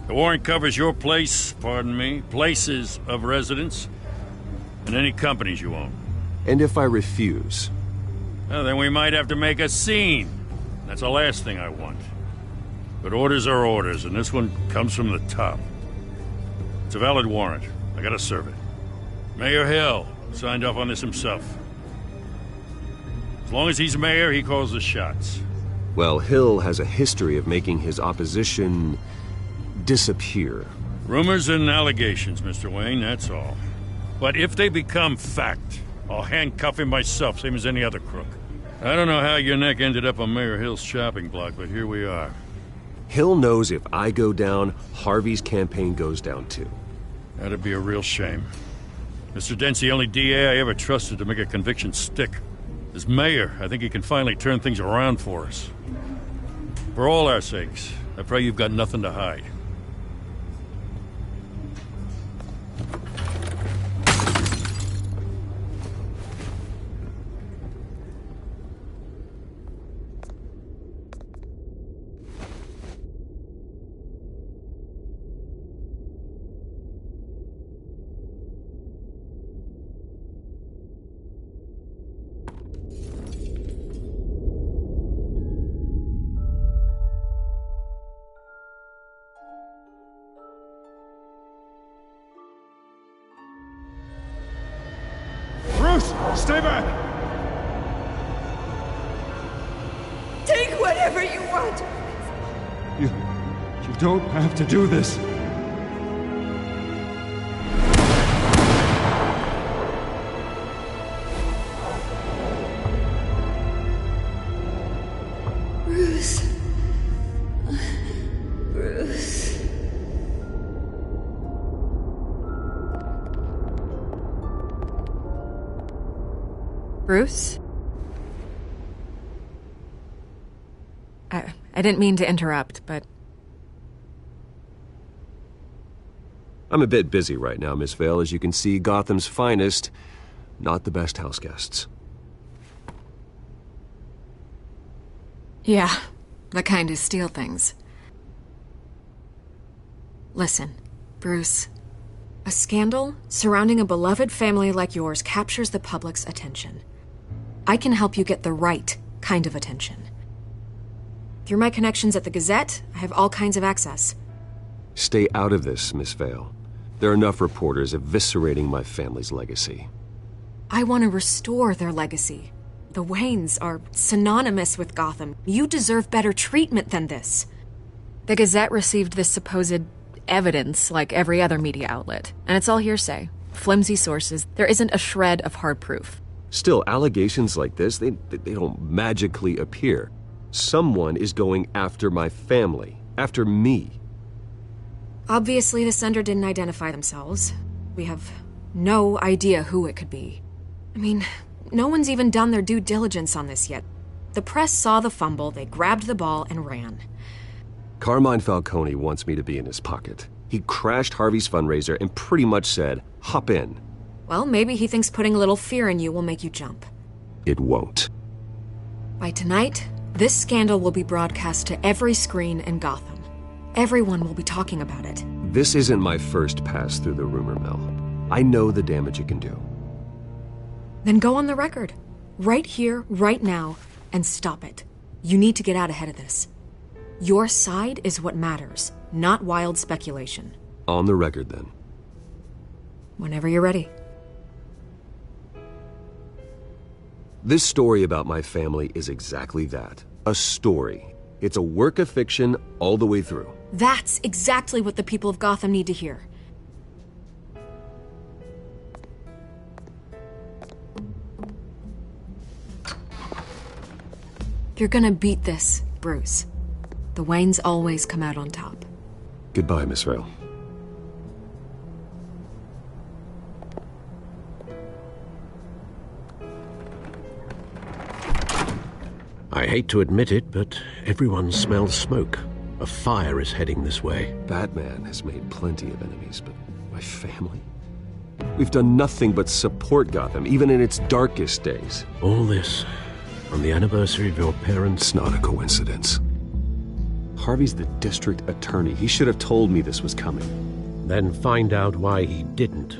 The warrant covers your places of residence, and any companies you own. And if I refuse? Well, then we might have to make a scene. That's the last thing I want. But orders are orders, and this one comes from the top. It's a valid warrant. I gotta serve it. Mayor Hill signed off on this himself. long as he's mayor, he calls the shots. Well, Hill has a history of making his opposition disappear. Rumors and allegations, Mr. Wayne, that's all. But if they become fact, I'll handcuff him myself, same as any other crook. I don't know how your neck ended up on Mayor Hill's shopping block, but here we are. Hill knows if I go down, Harvey's campaign goes down too. That'd be a real shame. Mr. Dent's the only DA I ever trusted to make a conviction stick. As mayor, I think he can finally turn things around for us. For all our sakes, I pray you've got nothing to hide. Stay back! Take whatever you want! You don't have to do this. Bruce. Bruce. Bruce? I didn't mean to interrupt, but... I'm a bit busy right now, Miss Vale. As you can see, Gotham's finest, not the best house guests. Yeah, the kind who steal things. Listen, Bruce. A scandal surrounding a beloved family like yours captures the public's attention. I can help you get the right kind of attention. Through my connections at the Gazette, I have all kinds of access. Stay out of this, Miss Vale. There are enough reporters eviscerating my family's legacy. I want to restore their legacy. The Waynes are synonymous with Gotham. You deserve better treatment than this. The Gazette received this supposed evidence like every other media outlet, and it's all hearsay. Flimsy sources. There isn't a shred of hard proof. Still, allegations like this, they don't magically appear. Someone is going after my family, after me. Obviously, the sender didn't identify themselves. We have no idea who it could be. I mean, no one's even done their due diligence on this yet. The press saw the fumble, they grabbed the ball and ran. Carmine Falcone wants me to be in his pocket. He crashed Harvey's fundraiser and pretty much said, hop in. Well, maybe he thinks putting a little fear in you will make you jump. It won't. By tonight, this scandal will be broadcast to every screen in Gotham. Everyone will be talking about it. This isn't my first pass through the rumor mill. I know the damage it can do. Then go on the record. Right here, right now, and stop it. You need to get out ahead of this. Your side is what matters, not wild speculation. On the record, then. Whenever you're ready. This story about my family is exactly that. A story. It's a work of fiction all the way through. That's exactly what the people of Gotham need to hear. You're gonna beat this, Bruce. The Waynes always come out on top. Goodbye, Miss Vale. I hate to admit it, but everyone smells smoke. A fire is heading this way. Batman has made plenty of enemies, but my family? We've done nothing but support Gotham, even in its darkest days. All this on the anniversary of your parents'... It's not a coincidence. Harvey's the district attorney. He should have told me this was coming. Then find out why he didn't.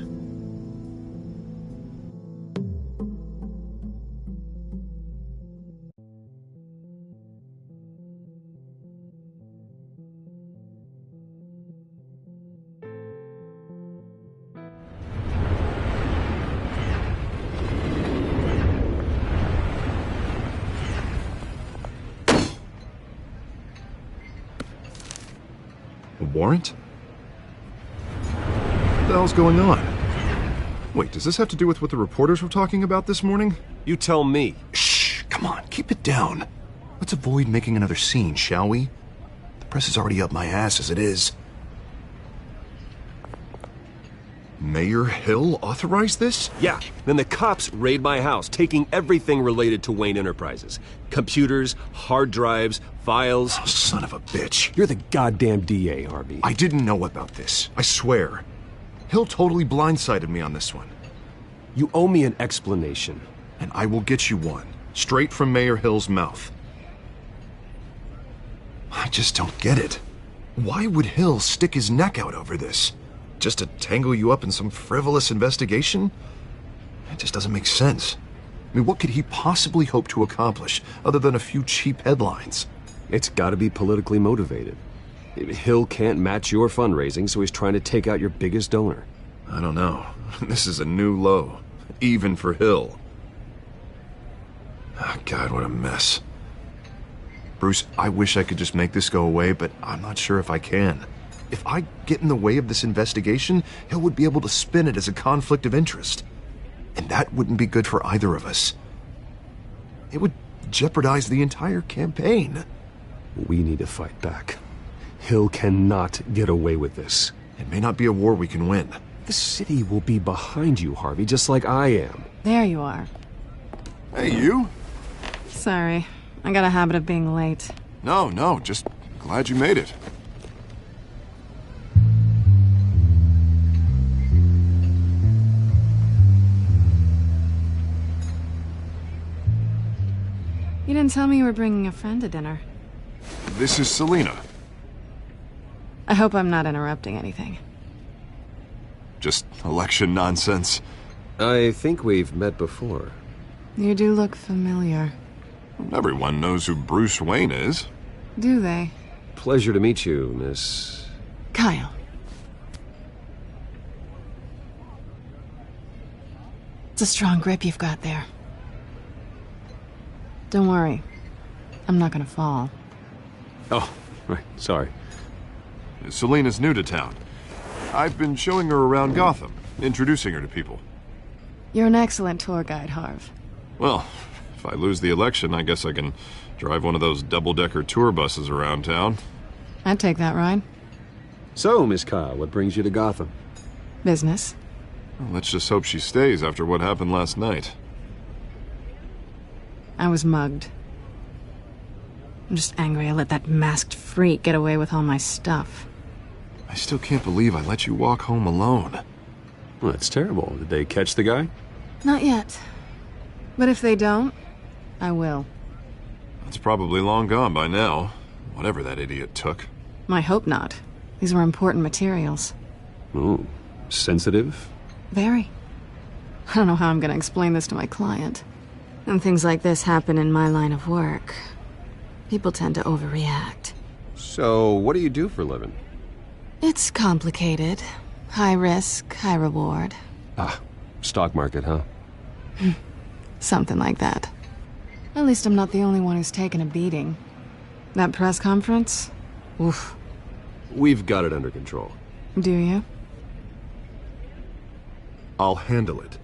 warrant? What the hell's going on? Wait, does this have to do with what the reporters were talking about this morning? You tell me. Shh, come on, keep it down. Let's avoid making another scene, shall we? The press is already up my ass as it is. Mayor Hill authorized this? Yeah, then the cops raid my house, taking everything related to Wayne Enterprises. Computers, hard drives, files. Oh, son of a bitch. You're the goddamn DA, Harvey. I didn't know about this, I swear. Hill totally blindsided me on this one. You owe me an explanation. And I will get you one, straight from Mayor Hill's mouth. I just don't get it. Why would Hill stick his neck out over this? Just to tangle you up in some frivolous investigation? It just doesn't make sense. I mean, what could he possibly hope to accomplish other than a few cheap headlines? It's gotta be politically motivated. Hill can't match your fundraising, so he's trying to take out your biggest donor. I don't know. This is a new low, even for Hill. Oh, God, what a mess. Bruce, I wish I could just make this go away, but I'm not sure if I can. If I get in the way of this investigation, Hill would be able to spin it as a conflict of interest. And that wouldn't be good for either of us. It would jeopardize the entire campaign. We need to fight back. Hill cannot get away with this. It may not be a war we can win. The city will be behind you, Harvey, just like I am. There you are. Hey, you? Sorry. I got a habit of being late. No, just glad you made it. You didn't tell me you were bringing a friend to dinner. This is Selena. I hope I'm not interrupting anything. Just election nonsense. I think we've met before. You do look familiar. Everyone knows who Bruce Wayne is. Do they? Pleasure to meet you, Miss... Kyle. It's a strong grip you've got there. Don't worry. I'm not gonna fall. Oh, right. Sorry. Selena's new to town. I've been showing her around Gotham, introducing her to people. You're an excellent tour guide, Harv. Well, if I lose the election, I guess I can drive one of those double-decker tour buses around town. I'd take that ride. So, Miss Kyle, what brings you to Gotham? Business. Well, let's just hope she stays after what happened last night. I was mugged. I'm just angry I let that masked freak get away with all my stuff. I still can't believe I let you walk home alone. Well, that's terrible. Did they catch the guy? Not yet. But if they don't, I will. It's probably long gone by now, whatever that idiot took. I hope not. These were important materials. Ooh, sensitive? Very. I don't know how I'm gonna explain this to my client. And things like this happen in my line of work. People tend to overreact. So, what do you do for a living? It's complicated. High risk, high reward. Ah, stock market, huh? Something like that. At least I'm not the only one who's taken a beating. That press conference? Oof. We've got it under control. Do you? I'll handle it.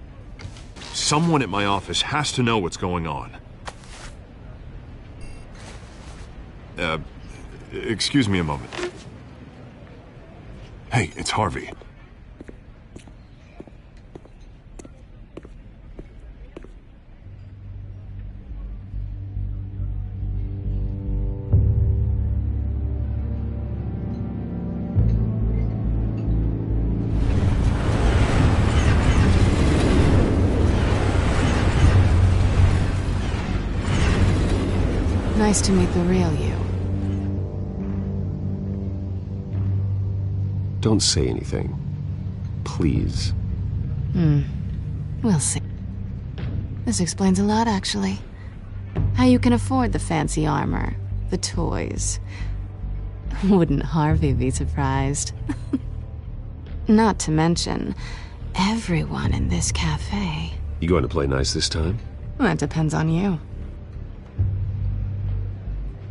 Someone at my office has to know what's going on. Excuse me a moment. Hey, it's Harvey. Nice to meet the real you. Don't say anything. Please. We'll see. This explains a lot, actually. How you can afford the fancy armor, the toys. Wouldn't Harvey be surprised? Not to mention, everyone in this cafe. You going to play nice this time? Well, that depends on you.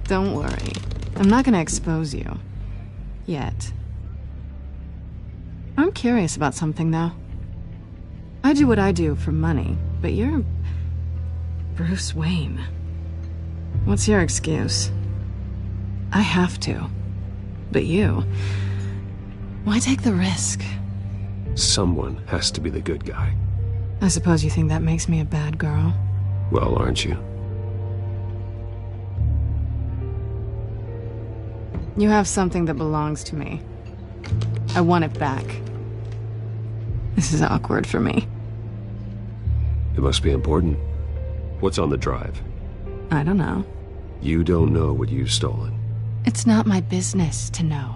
Don't worry. I'm not gonna expose you. Yet. I'm curious about something, though. I do what I do for money, but you're Bruce Wayne. What's your excuse? I have to. But you... why take the risk? Someone has to be the good guy. I suppose you think that makes me a bad girl. Well, aren't you? You have something that belongs to me. I want it back. This is awkward for me. It must be important. What's on the drive? I don't know. You don't know what you've stolen. It's not my business to know.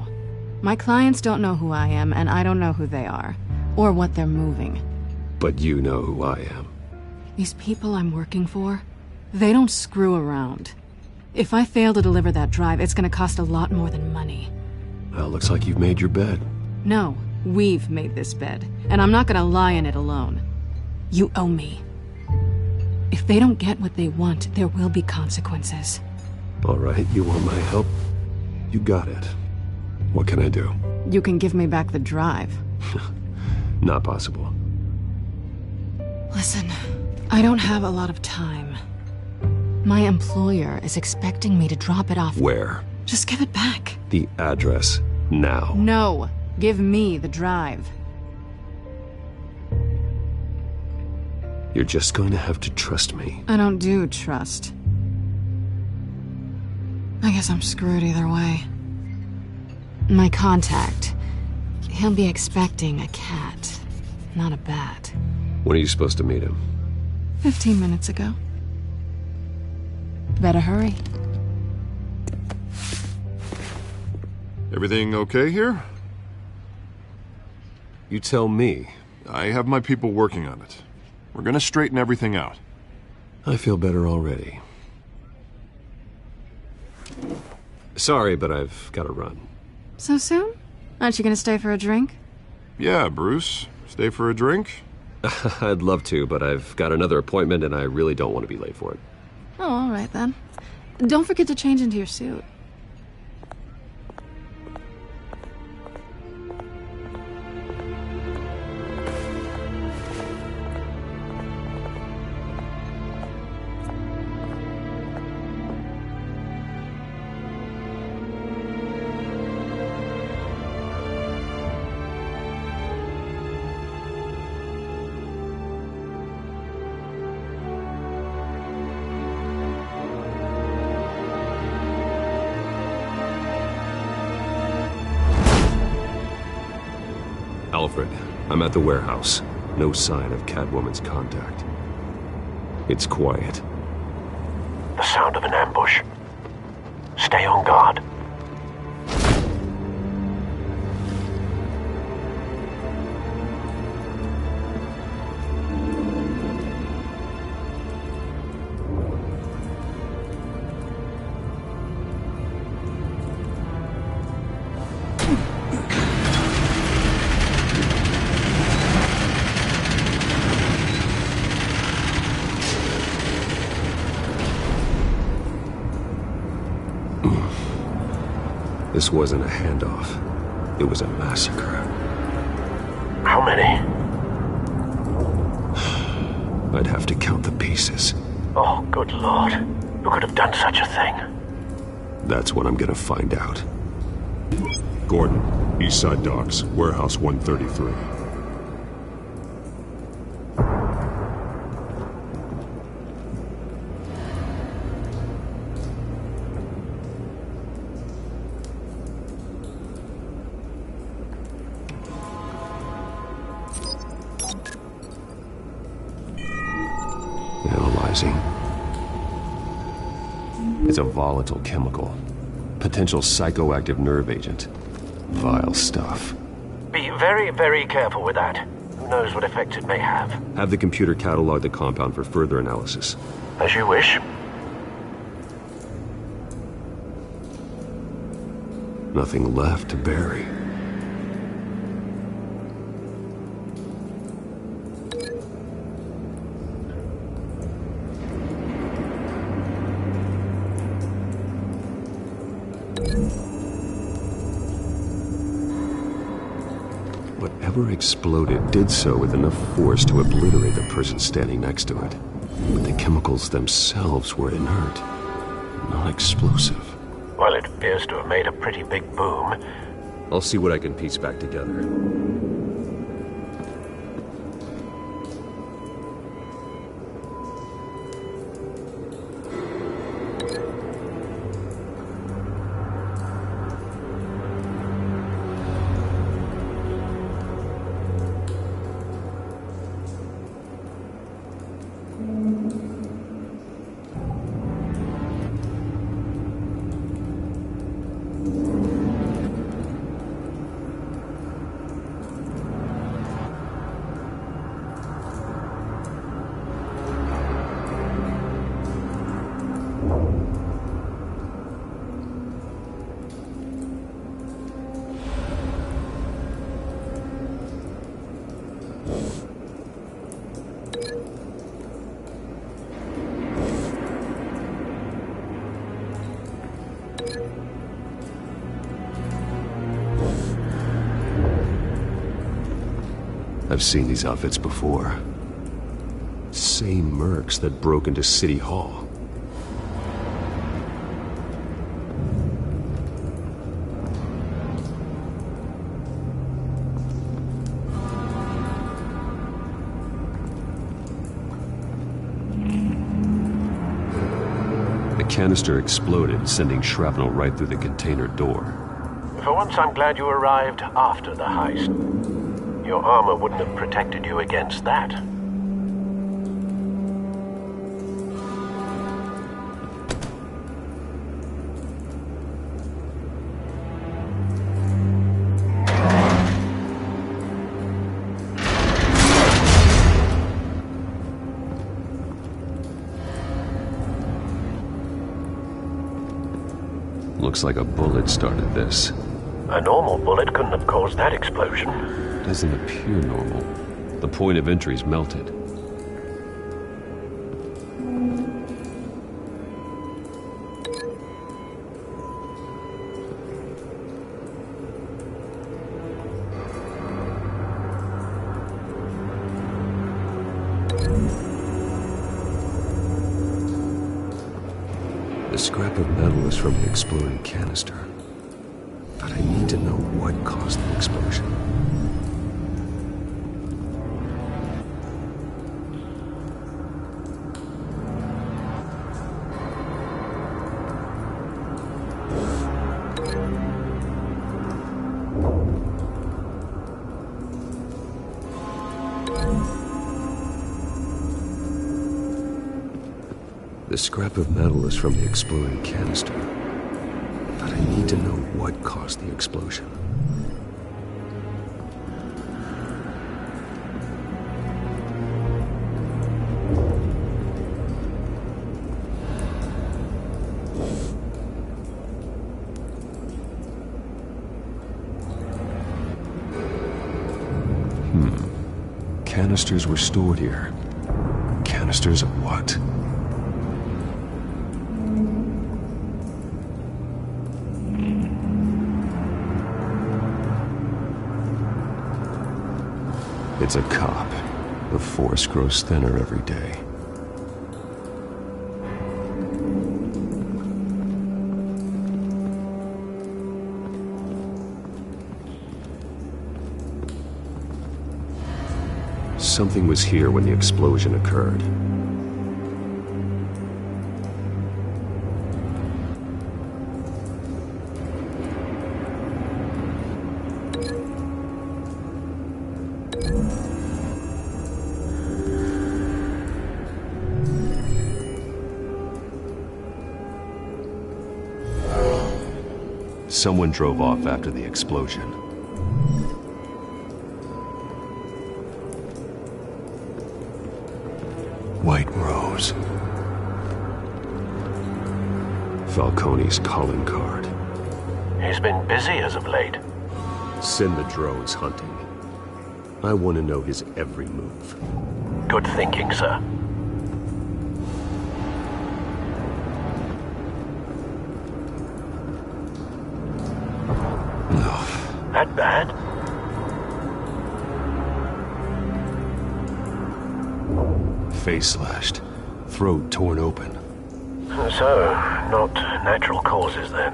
My clients don't know who I am, and I don't know who they are, or what they're moving. But you know who I am. These people I'm working for, they don't screw around. If I fail to deliver that drive, it's gonna cost a lot more than money. Well, looks like you've made your bed. No, we've made this bed, and I'm not gonna lie in it alone. You owe me. If they don't get what they want, there will be consequences. All right, you want my help? You got it. What can I do? You can give me back the drive. Not possible. Listen, I don't have a lot of time. My employer is expecting me to drop it off. Where? Just give it back. The address, now. No, give me the drive. You're just going to have to trust me. I don't do trust. I guess I'm screwed either way. My contact, he'll be expecting a cat, not a bat. When are you supposed to meet him? 15 minutes ago. Better hurry. Everything okay here? You tell me. I have my people working on it. We're gonna straighten everything out. I feel better already. Sorry, but I've got to run. So soon? Aren't you gonna stay for a drink? Yeah, Bruce. Stay for a drink? I'd love to, but I've got another appointment and I really don't want to be late for it. Oh, all right then. Don't forget to change into your suit. Alfred, I'm at the warehouse. No sign of Catwoman's contact. It's quiet. The sound of an ambush. Stay on guard. This wasn't a handoff. It was a massacre. How many? I'd have to count the pieces. Oh, good Lord. Who could have done such a thing? That's what I'm gonna find out. Gordon, Eastside Docks, Warehouse 133. Analyzing. It's a volatile chemical. Potential psychoactive nerve agent. Vile stuff. Be very, very careful with that. Who knows what effect it may have. Have the computer catalog the compound for further analysis. As you wish. Nothing left to bury. Whatever exploded did so with enough force to obliterate the person standing next to it. But the chemicals themselves were inert, not explosive. Well, it appears to have made a pretty big boom. I'll see what I can piece back together. I've seen these outfits before. Same mercs that broke into City Hall. The canister exploded, sending shrapnel right through the container door. For once, I'm glad you arrived after the heist. Your armor wouldn't have protected you against that. Looks like a bullet started this. A normal bullet couldn't have caused that explosion. Doesn't appear normal. The point of entry's melted. The scrap of metal is from the exploding canister. But I need to know what caused the explosion. The scrap of metal is from the exploding canister. But I need to know what caused the explosion. Canisters were stored here. Canisters of what? It's a cop. The force grows thinner every day. Something was here when the explosion occurred. Someone drove off after the explosion. White Rose. Falcone's calling card. He's been busy as of late. Send the drones hunting. I want to know his every move. Good thinking, sir. No. That bad? face slashed, throat torn open. So, not natural causes then?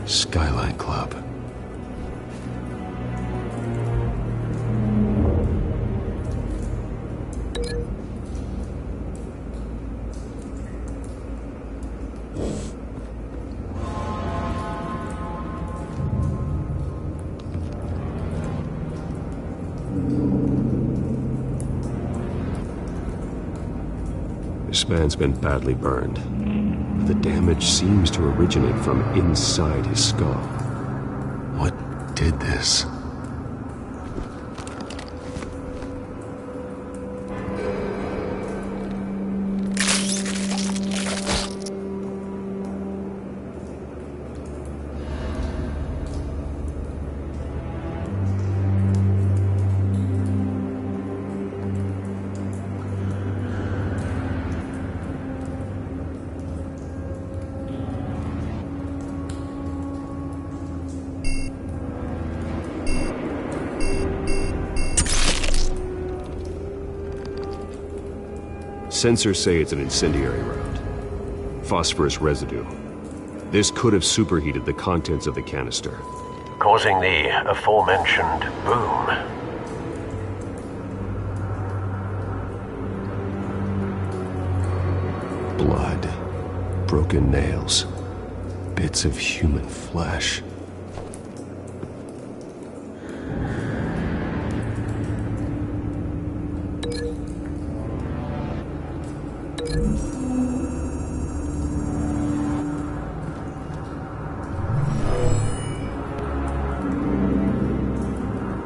Skyline Club. This man's been badly burned. The damage seems to originate from inside his skull. What did this? Sensors say it's an incendiary round. Phosphorus residue. This could have superheated the contents of the canister, causing the aforementioned boom. Blood, broken nails, bits of human flesh.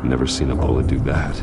Never seen a bullet do that.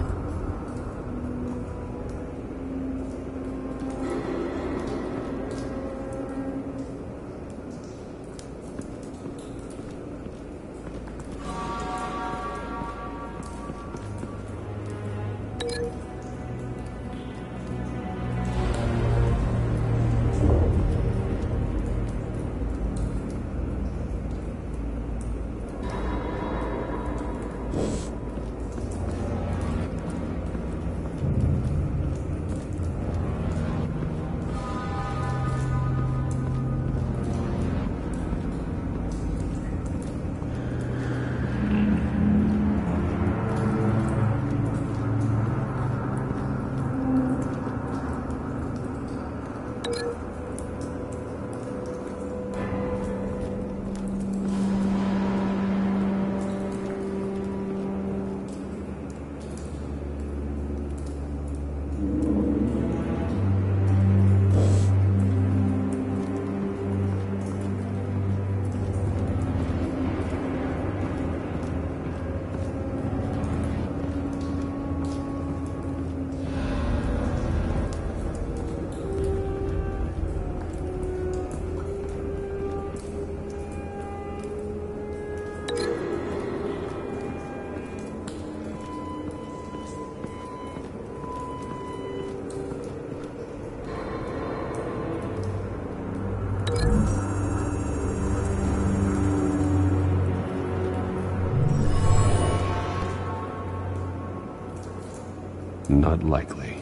Not likely.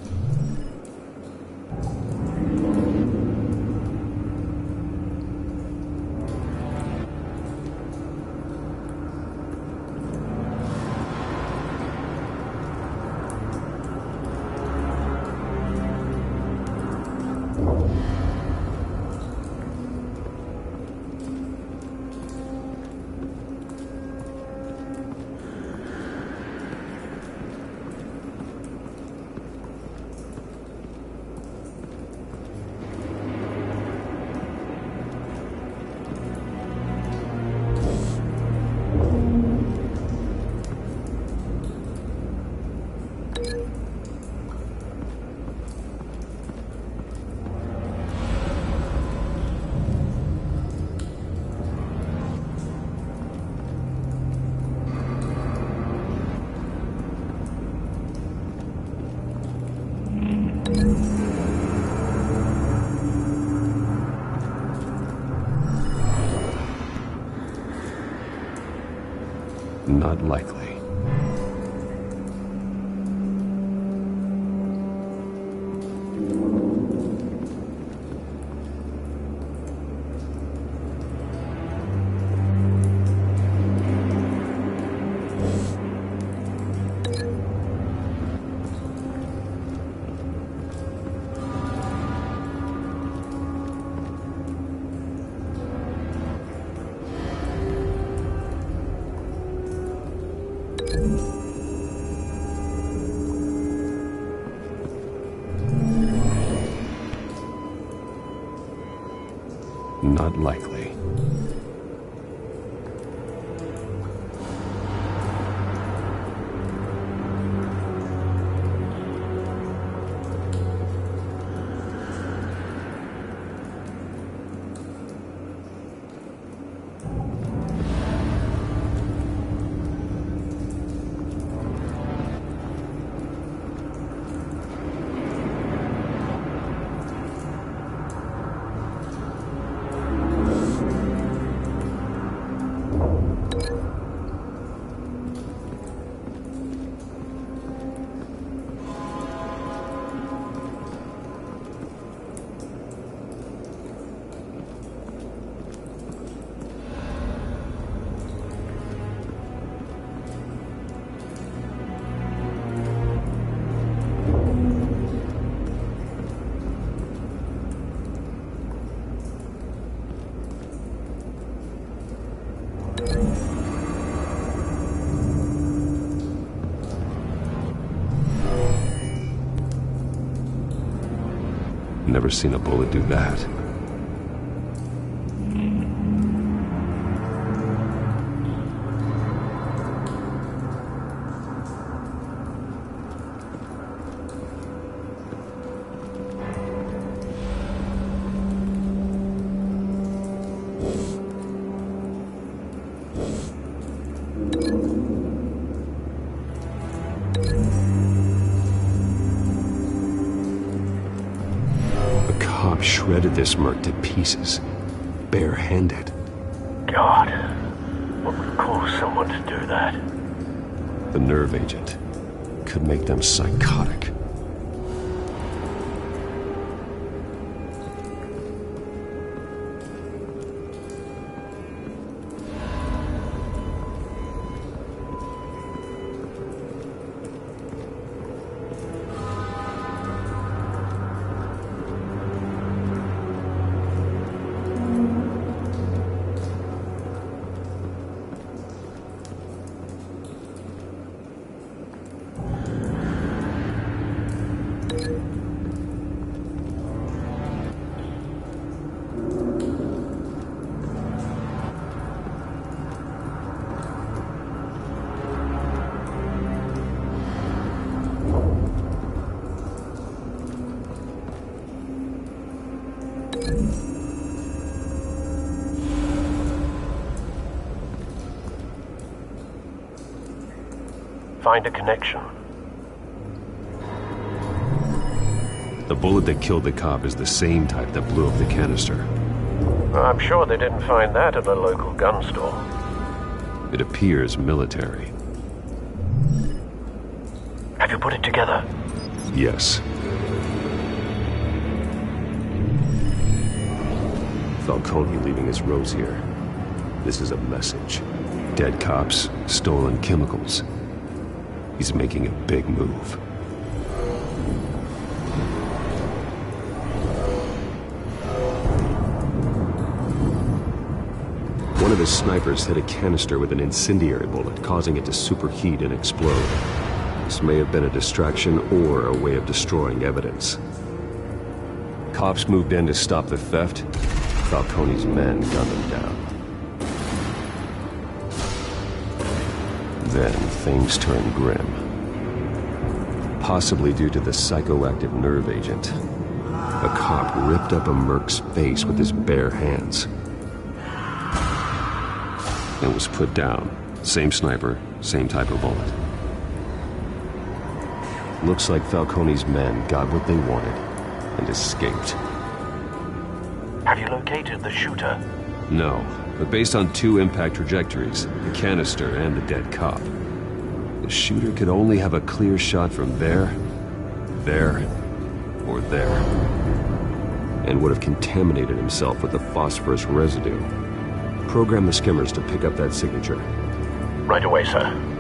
Not likely. Not likely. Never seen a bullet do that. Shredded this merc to pieces, barehanded. God, what would cause someone to do that? The nerve agent could make them psychotic. Find a connection. The bullet that killed the cop is the same type that blew up the canister. I'm sure they didn't find that at a local gun store. It appears military. Have you put it together? Yes. Falcone leaving his rose here. This is a message. Dead cops, stolen chemicals. He's making a big move. One of his snipers hit a canister with an incendiary bullet, causing it to superheat and explode. This may have been a distraction or a way of destroying evidence. Cops moved in to stop the theft. Falcone's men gunned them down. Then things turned grim. Possibly due to the psychoactive nerve agent. A cop ripped up a merc's face with his bare hands. And was put down. Same sniper, same type of bullet. Looks like Falcone's men got what they wanted and escaped. Have you located the shooter? No, but based on 2 impact trajectories, the canister and the dead cop, the shooter could only have a clear shot from there, or there, and would have contaminated himself with the phosphorus residue. Program the skimmers to pick up that signature. Right away, sir.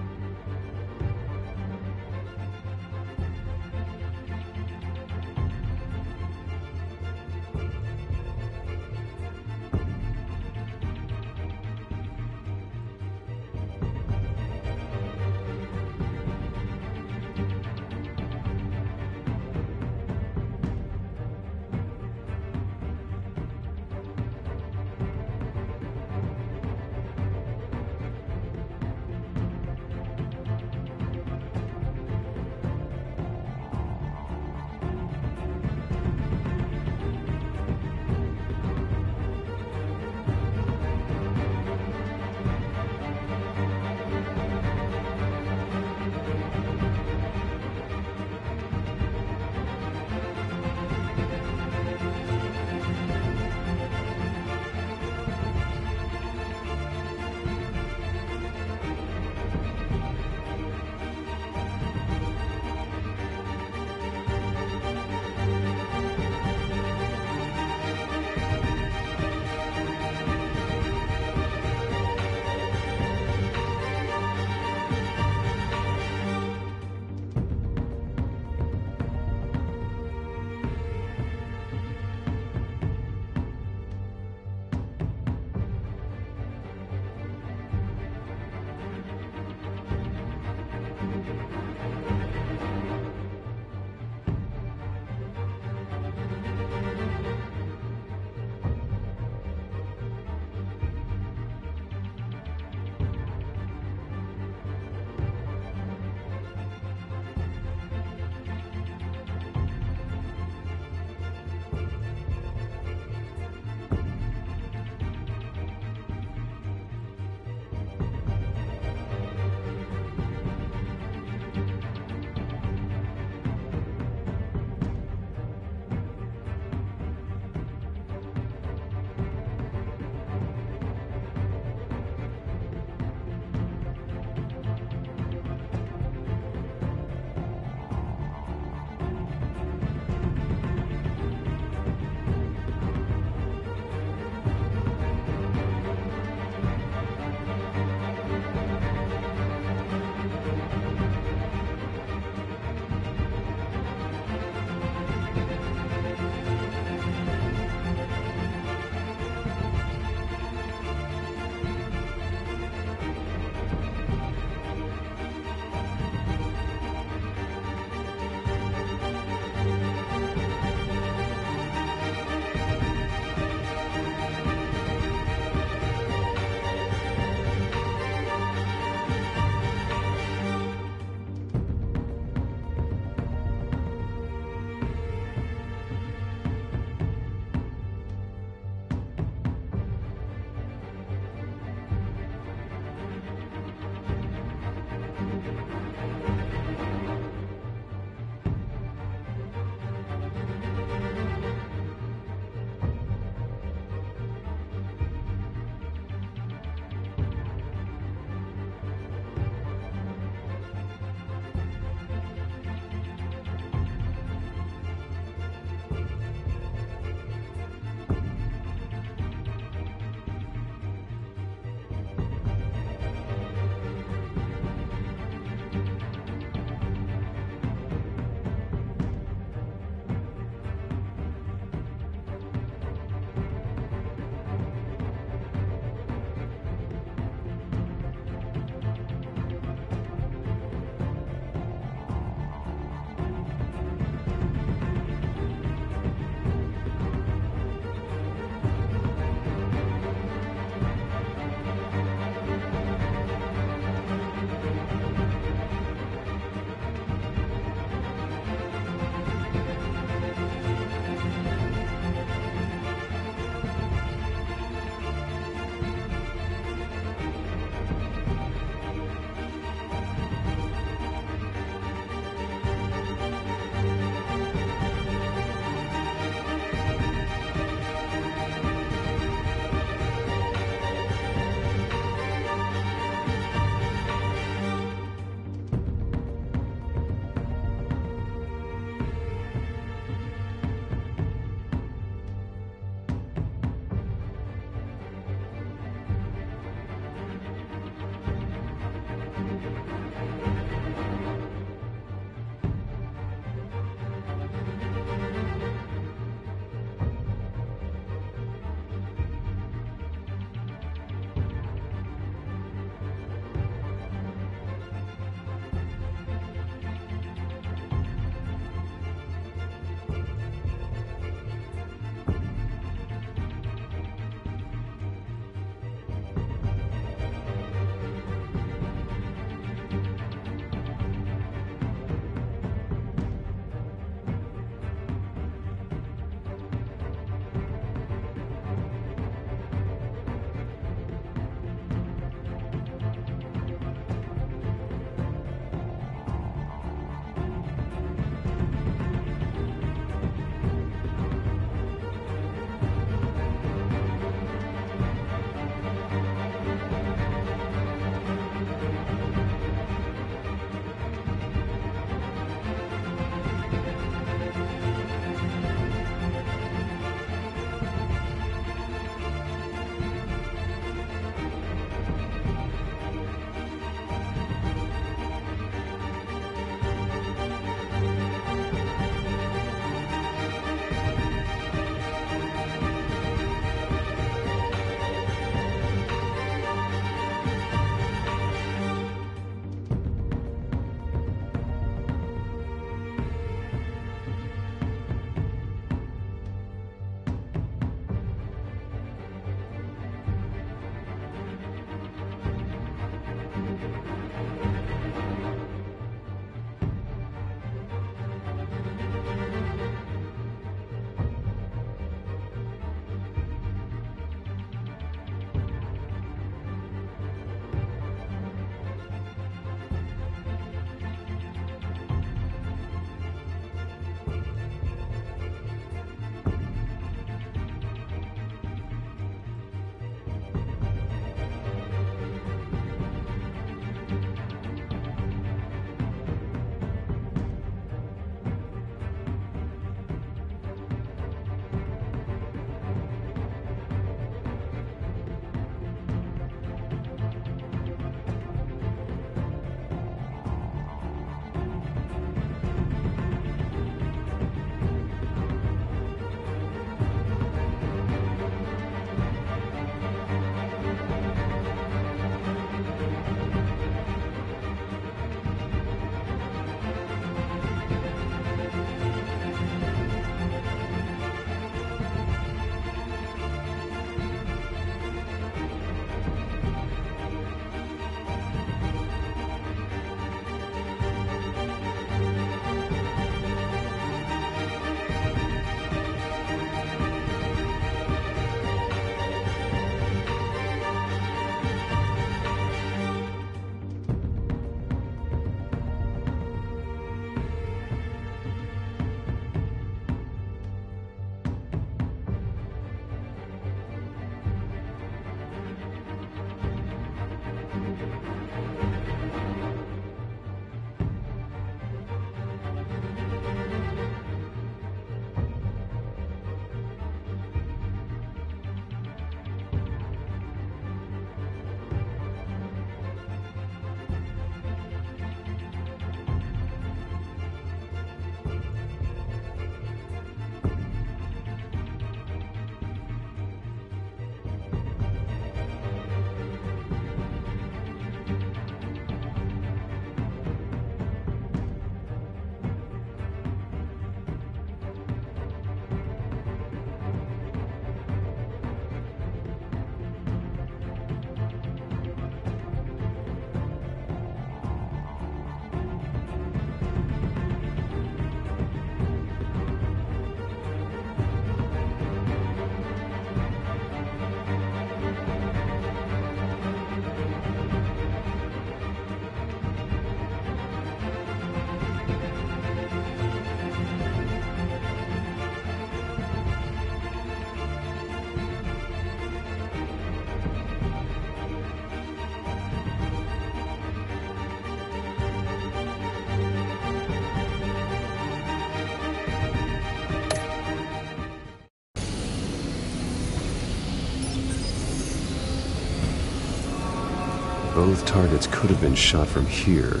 Both targets could have been shot from here,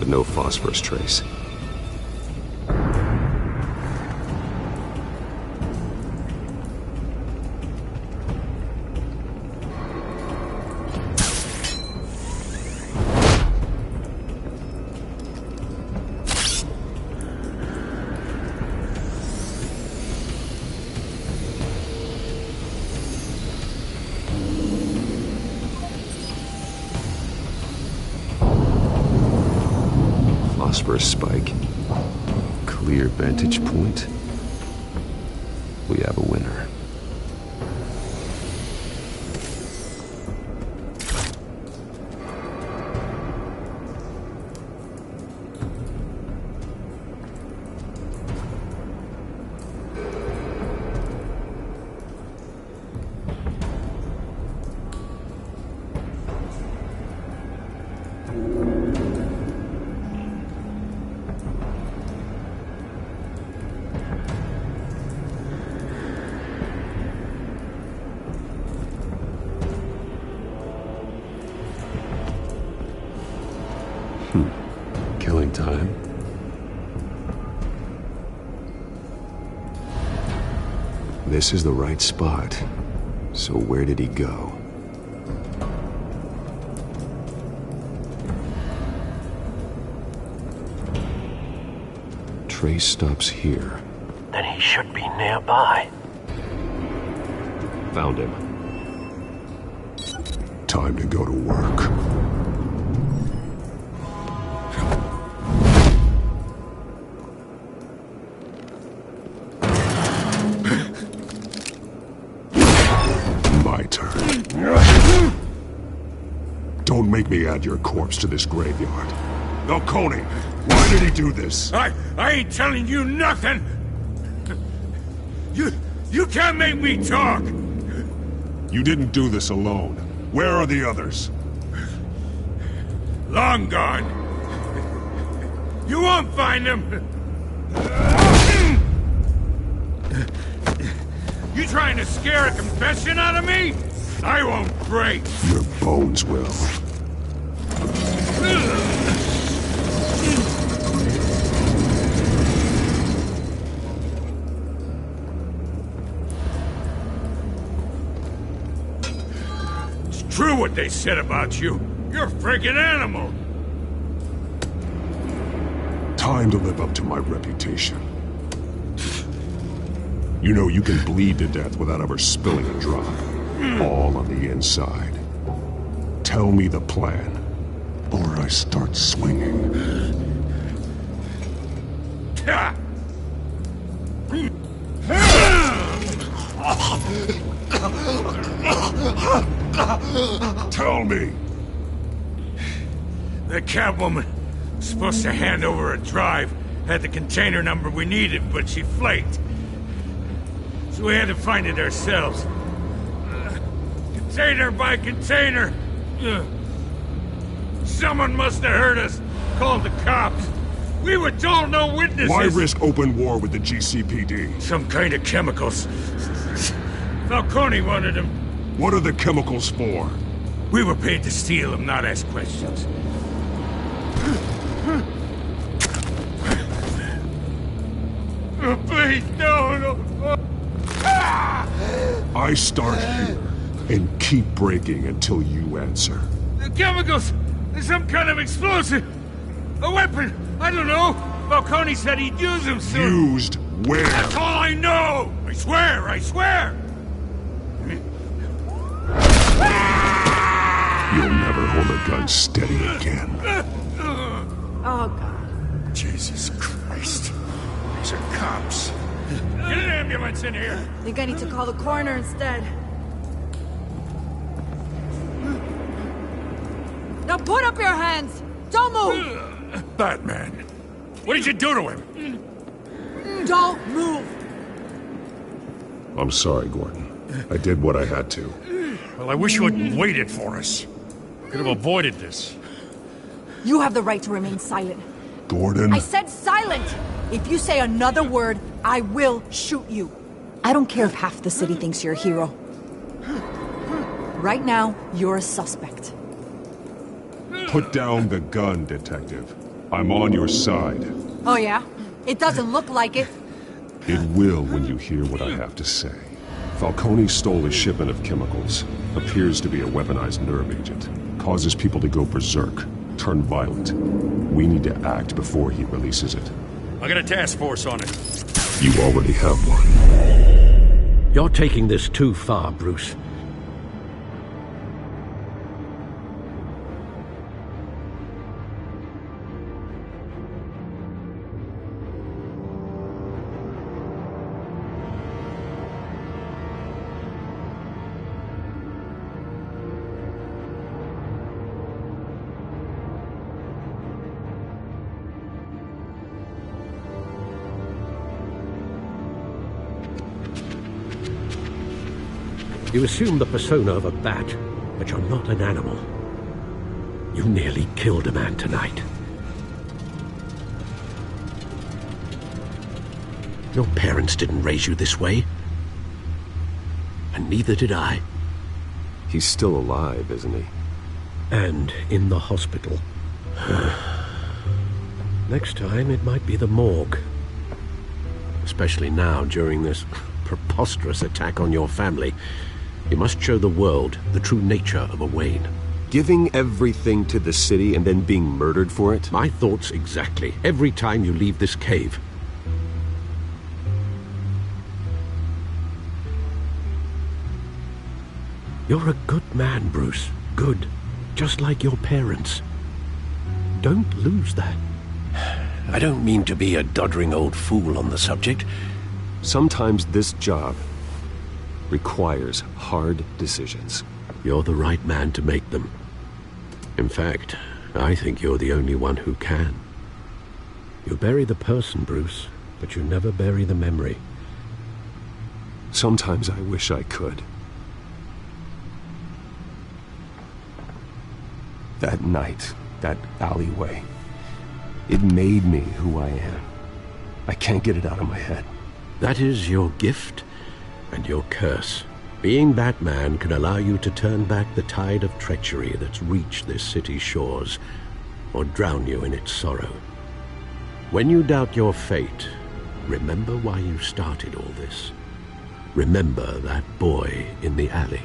but no phosphorus trace. Phosphorus spike. Clear vantage point. We have a winner. Killing time. This is the right spot. So where did he go? Trace stops here. Then he should be nearby. Found him. Time to go to work. Don't make me add your corpse to this graveyard. Falcone, why did he do this? I ain't telling you nothing! You can't make me talk! You didn't do this alone. Where are the others? Long gone. You won't find them! You trying to scare a confession out of me? I won't break! Your bones will. It's true what they said about you. You're a freaking animal! Time to live up to my reputation. You know you can bleed to death without ever spilling a drop. All on the inside. Tell me the plan, or I start swinging. Tell me. The Catwoman was supposed to hand over a drive, had the container number we needed, but she flaked. So we had to find it ourselves. Container by container. Someone must have heard us, called the cops. We were told no witnesses. Why risk open war with the GCPD? Some kind of chemicals. Falcone wanted them. What are the chemicals for? We were paid to steal them, not ask questions. Please, no. I start here and keep breaking until you answer. The chemicals! There's some kind of explosive! A weapon! I don't know! Falcone said he'd use them soon! Used where? That's all I know! I swear! You'll never hold a gun steady again. Oh, God. Jesus Christ. These are cops. Get an ambulance in here! I think I need to call the coroner instead. Now put up your hands! Don't move! Batman. What did you do to him? Don't move! I'm sorry, Gordon. I did what I had to. Well, I wish you had waited for us. Could have avoided this. You have the right to remain silent. Gordon? I said silent! If you say another word, I will shoot you. I don't care if half the city thinks you're a hero. Right now, you're a suspect. Put down the gun, detective. I'm on your side. Oh, yeah? It doesn't look like it. It will when you hear what I have to say. Falcone stole a shipment of chemicals. Appears to be a weaponized nerve agent. Causes people to go berserk, turn violent. We need to act before he releases it. I got a task force on it. You already have one. You're taking this too far, Bruce. You assume the persona of a bat, but you're not an animal. You nearly killed a man tonight. Your parents didn't raise you this way. And neither did I. He's still alive, isn't he? And in the hospital. Next time, it might be the morgue. Especially now, during this preposterous attack on your family. You must show the world the true nature of a Wayne. Giving everything to the city and then being murdered for it? My thoughts exactly. Every time you leave this cave. You're a good man, Bruce. Good. Just like your parents. Don't lose that. I don't mean to be a doddering old fool on the subject. Sometimes this job requires hard decisions. You're the right man to make them. In fact, I think you're the only one who can. You bury the person, Bruce, but you never bury the memory. Sometimes I wish I could. That night, that alleyway, it made me who I am. I can't get it out of my head. That is your gift and your curse. Being Batman can allow you to turn back the tide of treachery that's reached this city's shores, or drown you in its sorrow. When you doubt your fate, remember why you started all this. Remember that boy in the alley.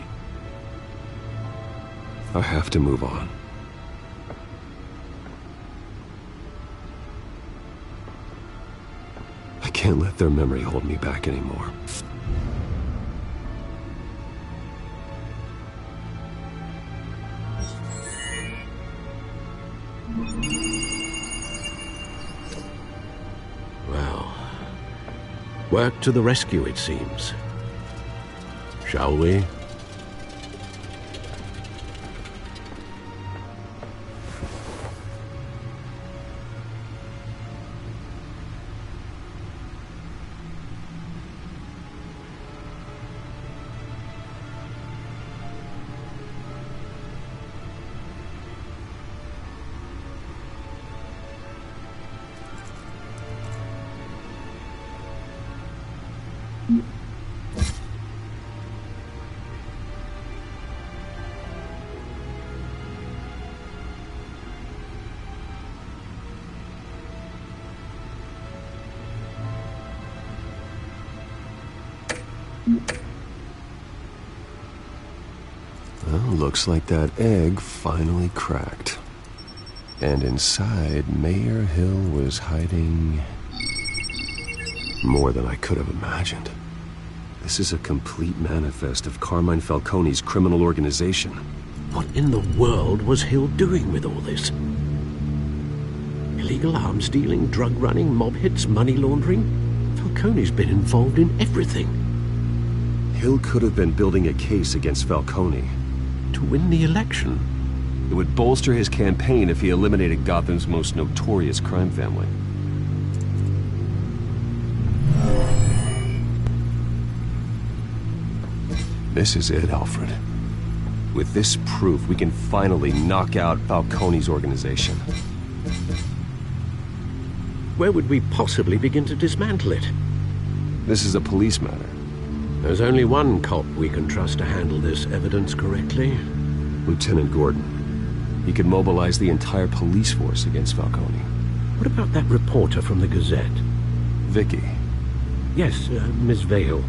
I have to move on. I can't let their memory hold me back anymore. Well, work to the rescue, it seems. Shall we? Well, looks like that egg finally cracked. And inside, Mayor Hill was hiding more than I could have imagined. This is a complete manifest of Carmine Falcone's criminal organization. What in the world was Hill doing with all this? Illegal arms dealing, drug running, mob hits, money laundering? Falcone's been involved in everything. Hill could have been building a case against Falcone. To win the election. It would bolster his campaign if he eliminated Gotham's most notorious crime family. This is it, Alfred. With this proof, we can finally knock out Falcone's organization. Where would we possibly begin to dismantle it? This is a police matter. There's only one cop we can trust to handle this evidence correctly. Lieutenant Gordon. He could mobilize the entire police force against Falcone. What about that reporter from the Gazette? Vicky. Yes, Miss Vale.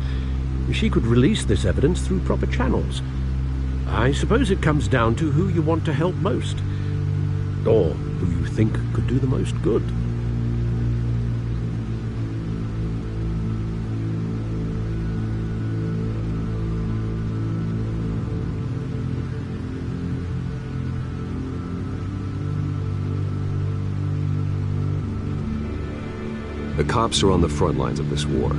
She could release this evidence through proper channels. I suppose it comes down to who you want to help most. Or who you think could do the most good. The cops are on the front lines of this war.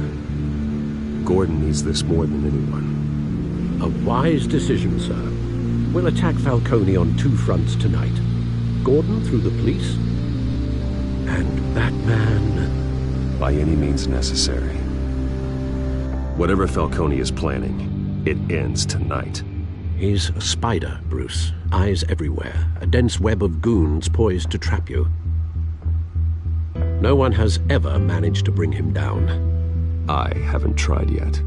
Gordon needs this more than anyone. A wise decision, sir. We'll attack Falcone on two fronts tonight. Gordon through the police, and that man... by any means necessary. Whatever Falcone is planning, it ends tonight. He's a spider, Bruce. Eyes everywhere. A dense web of goons poised to trap you. No one has ever managed to bring him down. I haven't tried yet.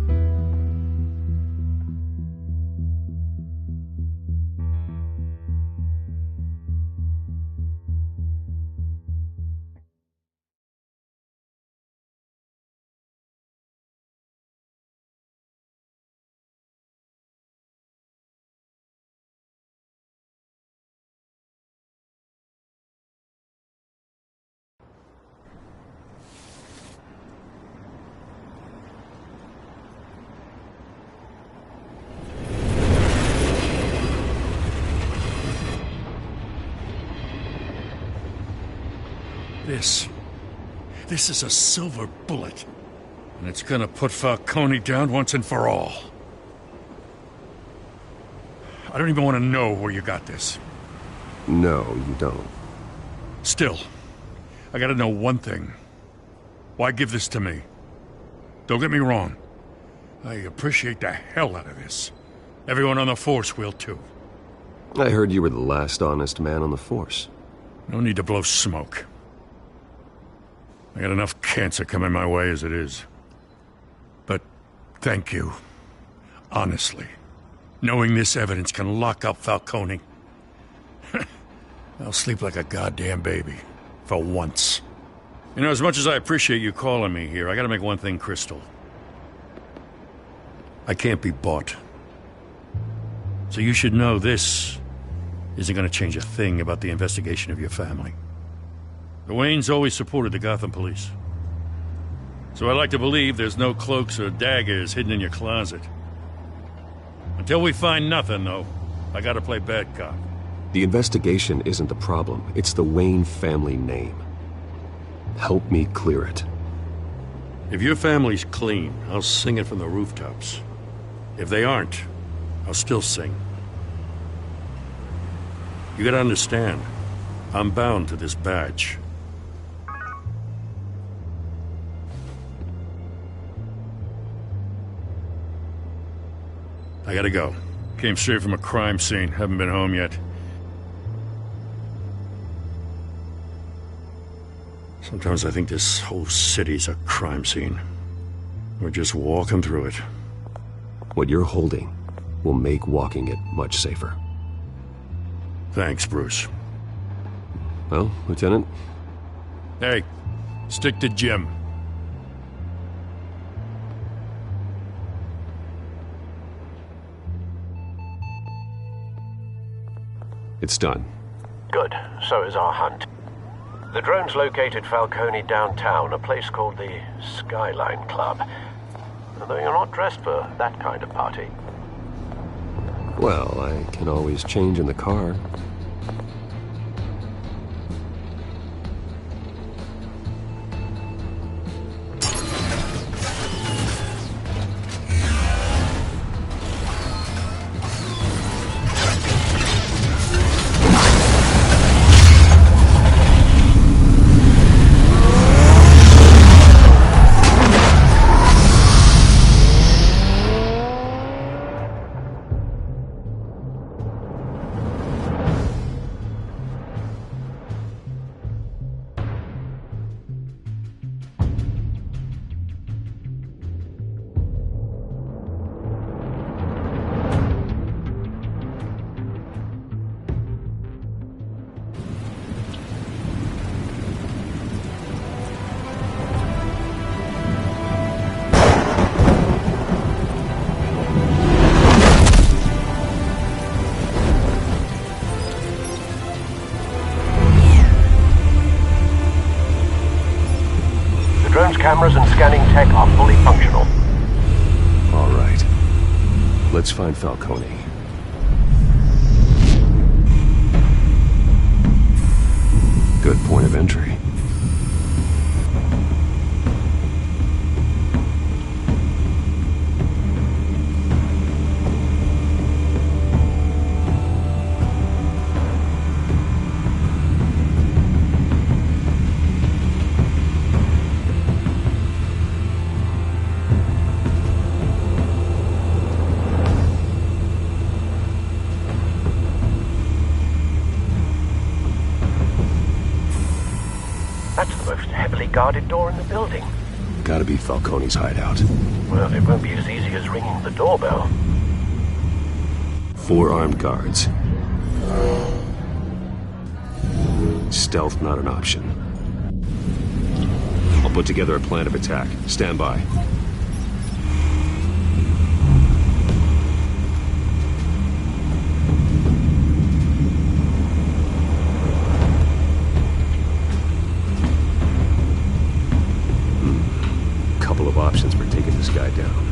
This is a silver bullet. And it's gonna put Falcone down once and for all. I don't even want to know where you got this. No, you don't. Still, I gotta know one thing. Why give this to me? Don't get me wrong. I appreciate the hell out of this. Everyone on the force will too. I heard you were the last honest man on the force. No need to blow smoke. I got enough cancer coming my way as it is. But thank you. Honestly. Knowing this evidence can lock up Falcone. I'll sleep like a goddamn baby. For once. You know, as much as I appreciate you calling me here, I gotta make one thing crystal. I can't be bought. So you should know this isn't gonna change a thing about the investigation of your family. The Waynes always supported the Gotham police. So I like to believe there's no cloaks or daggers hidden in your closet. Until we find nothing, though, I gotta play bad cop. The investigation isn't the problem. It's the Wayne family name. Help me clear it. If your family's clean, I'll sing it from the rooftops. If they aren't, I'll still sing. You gotta understand, I'm bound to this badge. I gotta go. Came straight from a crime scene. Haven't been home yet. Sometimes I think this whole city's a crime scene. We're just walking through it. What you're holding will make walking it much safer. Thanks, Bruce. Well, Lieutenant? Hey, stick to Jim. It's done. Good. So is our hunt. The drones located Falcone downtown, a place called the Skyline Club. Although you're not dressed for that kind of party. Well, I can always change in the car. Let's find Falcone. Good point of entry. Guarded door in the building. Gotta be Falcone's hideout. Well, it won't be as easy as ringing the doorbell. 4 armed guards. Stealth not an option. I'll put together a plan of attack. Stand by. Options for taking this guy down.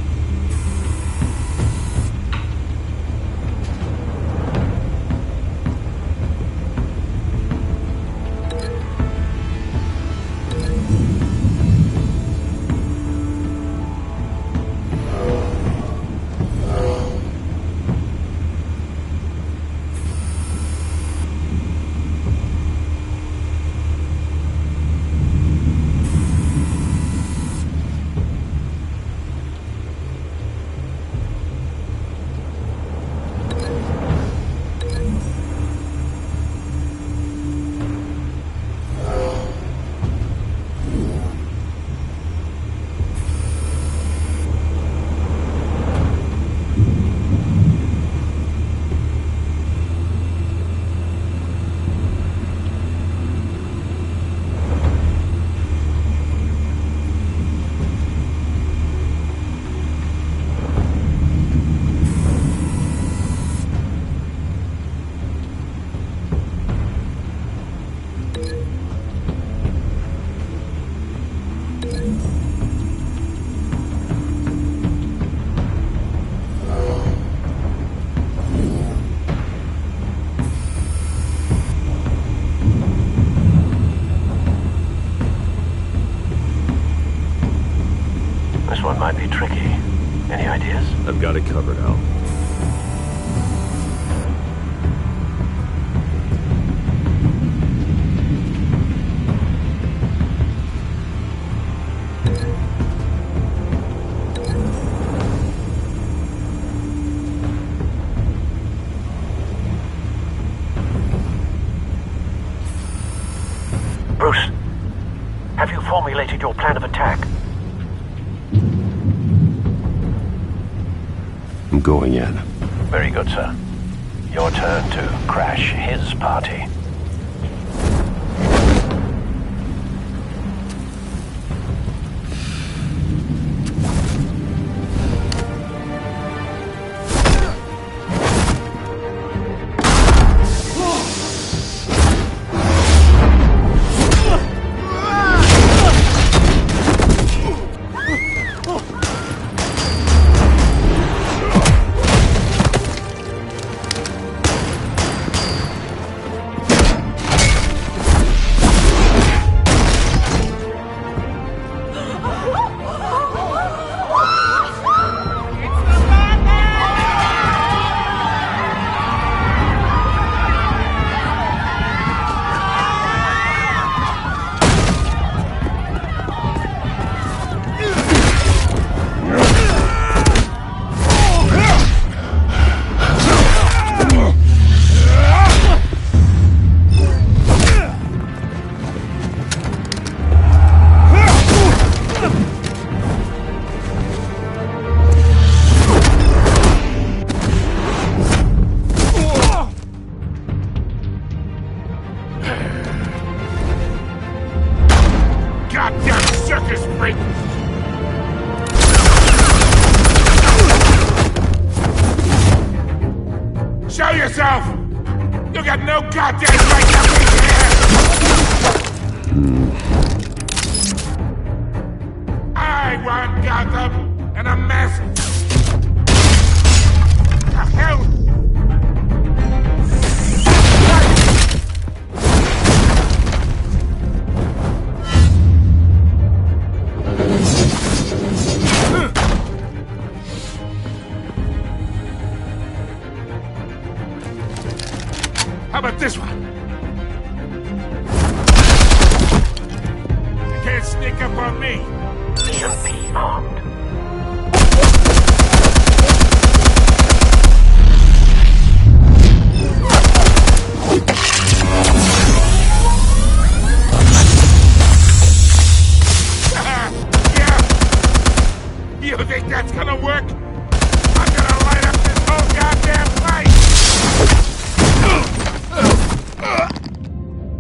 Might be tricky. Any ideas? I've got it covered, Al. Bruce, have you formulated your plan of attack? I'm going in. Very good, sir. Your turn to crash his party. Show yourself! You got no goddamn right to be here! I want Gotham and a mess. How about this one? You can't sneak up on me. Shouldn't be armed. You think that's gonna work? I'm gonna light up this whole goddamn place!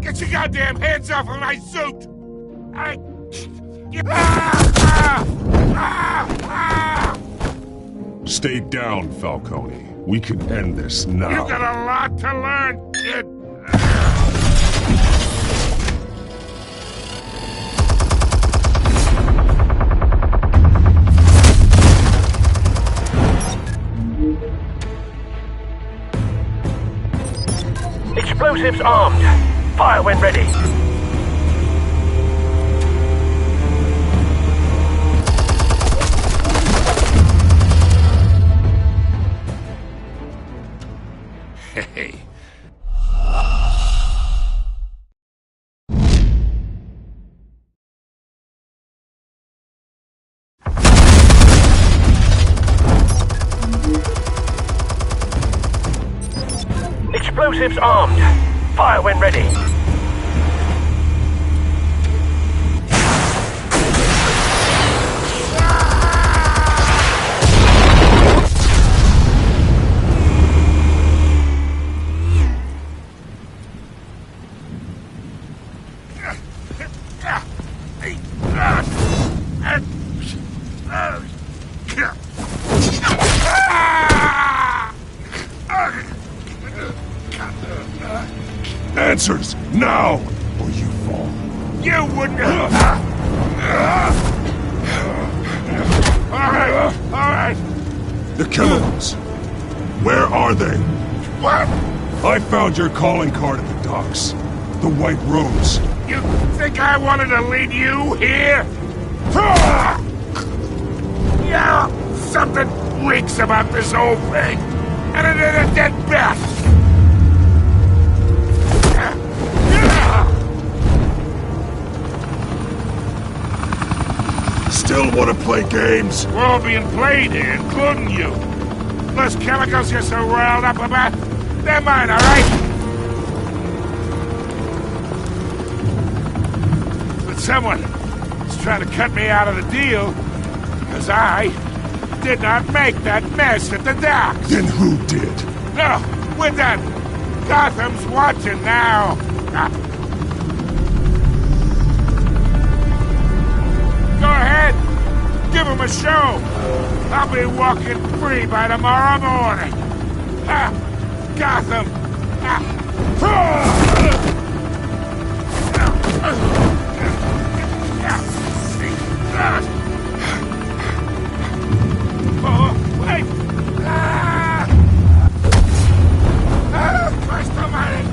Get your goddamn hands off of my suit! Stay down, Falcone. We can end this now. You got a lot to learn, kid! Explosives armed. Fire when ready. Hey. Explosives armed. Fire when ready. Answers, now, or you fall. You wouldn't... Alright. The chemicals. Where are they? What? I found your calling card at the docks. The White Rose. You think I wanted to lead you here? Yeah, something reeks about this whole thing. And it is a dead bat. Still want to play games? We're all being played here, including you. Those chemicals you're so riled up about, they're mine, all right? But someone is trying to cut me out of the deal because I did not make that mess at the docks. Then who did? No, we're done. Gotham's watching now. Go ahead. Give him a show. I'll be walking free by tomorrow morning. Gotham. Oh, wait. Christ almighty.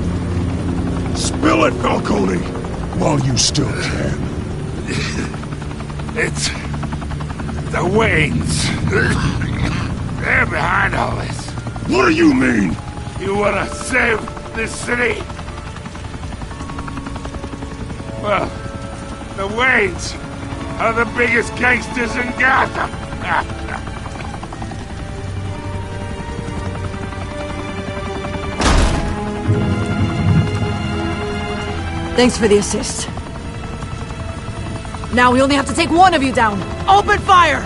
Spill it, Falcone, while you still can. It's the Waynes. They're behind all this. What do you mean? You want to save this city? Well, the Waynes are the biggest gangsters in Gotham. Thanks for the assist. Now we only have to take one of you down. Open fire!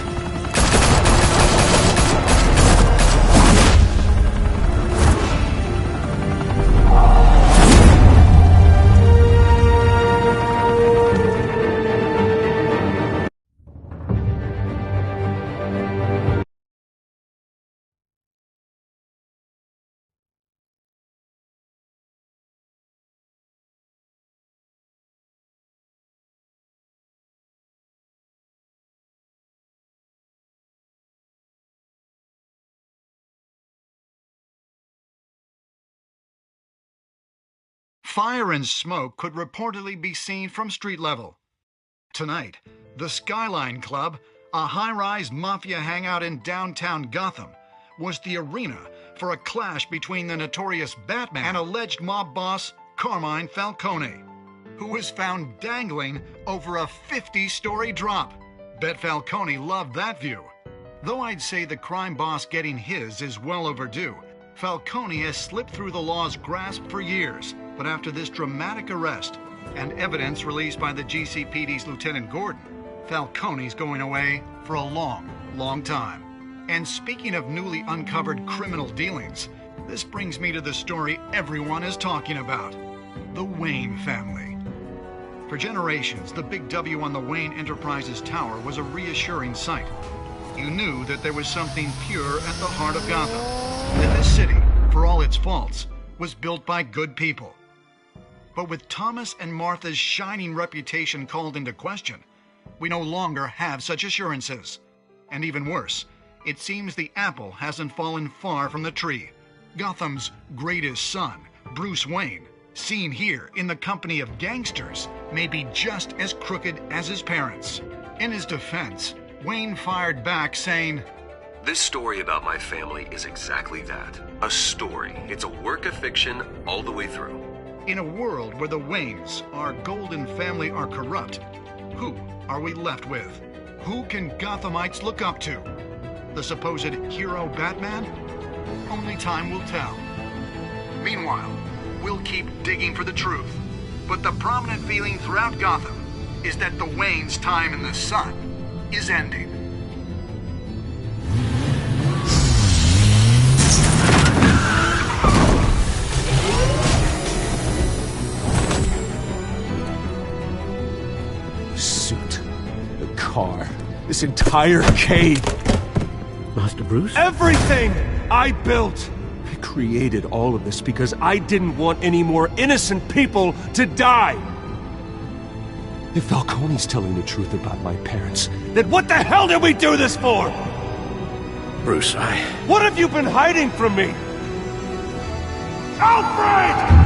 Fire and smoke could reportedly be seen from street level. Tonight, the Skyline Club, a high-rise mafia hangout in downtown Gotham, was the arena for a clash between the notorious Batman and alleged mob boss Carmine Falcone, who was found dangling over a 50-story drop. Bet Falcone loved that view. Though I'd say the crime boss getting his is well overdue, Falcone has slipped through the law's grasp for years. But after this dramatic arrest and evidence released by the GCPD's Lieutenant Gordon, Falcone's going away for a long, long time. And speaking of newly uncovered criminal dealings, this brings me to the story everyone is talking about: the Wayne family. For generations, the big W on the Wayne Enterprises tower was a reassuring sight. You knew that there was something pure at the heart of Gotham, that this city, for all its faults, was built by good people. But with Thomas and Martha's shining reputation called into question, we no longer have such assurances. And even worse, it seems the apple hasn't fallen far from the tree. Gotham's greatest son, Bruce Wayne, seen here in the company of gangsters, may be just as crooked as his parents. In his defense, Wayne fired back saying, "This story about my family is exactly that. A story. It's a work of fiction all the way through." In a world where the Waynes, our golden family, are corrupt, who are we left with? Who can Gothamites look up to? The supposed hero Batman? Only time will tell. Meanwhile, we'll keep digging for the truth. But the prominent feeling throughout Gotham is that the Waynes' time in the sun is ending. The suit, the car, this entire cave. Master Bruce? Everything I built! I created all of this because I didn't want any more innocent people to die! If Falcone's telling the truth about my parents, then what the hell did we do this for? Bruce, What have you been hiding from me? Alfred!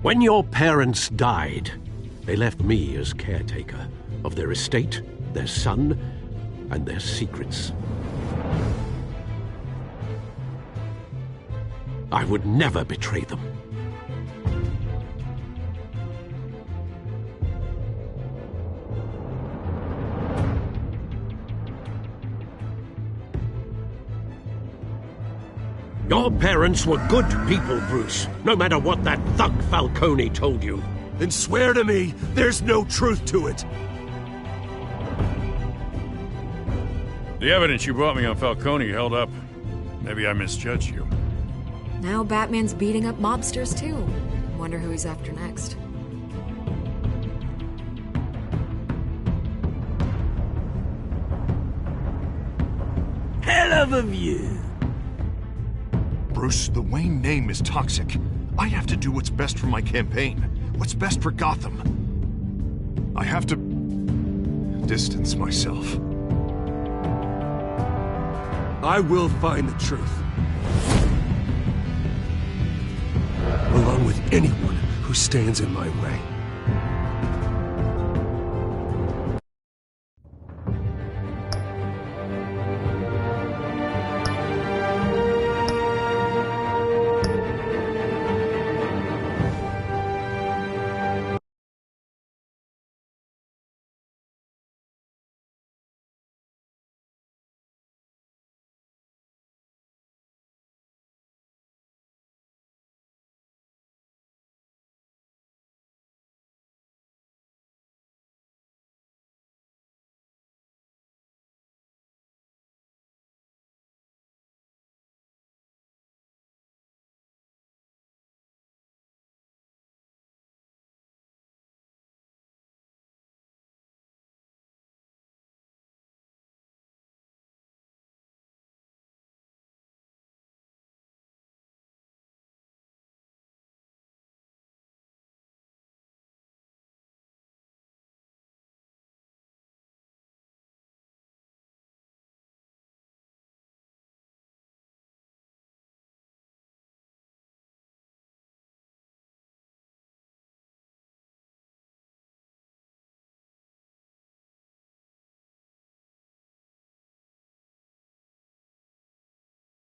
When your parents died, they left me as caretaker of their estate, their son, and their secrets. I would never betray them. Your parents were good people, Bruce, no matter what that thug Falcone told you. Then swear to me there's no truth to it. The evidence you brought me on Falcone held up. Maybe I misjudged you. Now Batman's beating up mobsters, too. Wonder who he's after next. Hell of a view. Bruce, the Wayne name is toxic. I have to do what's best for my campaign. What's best for Gotham. I have to distance myself. I will find the truth. Along with anyone who stands in my way.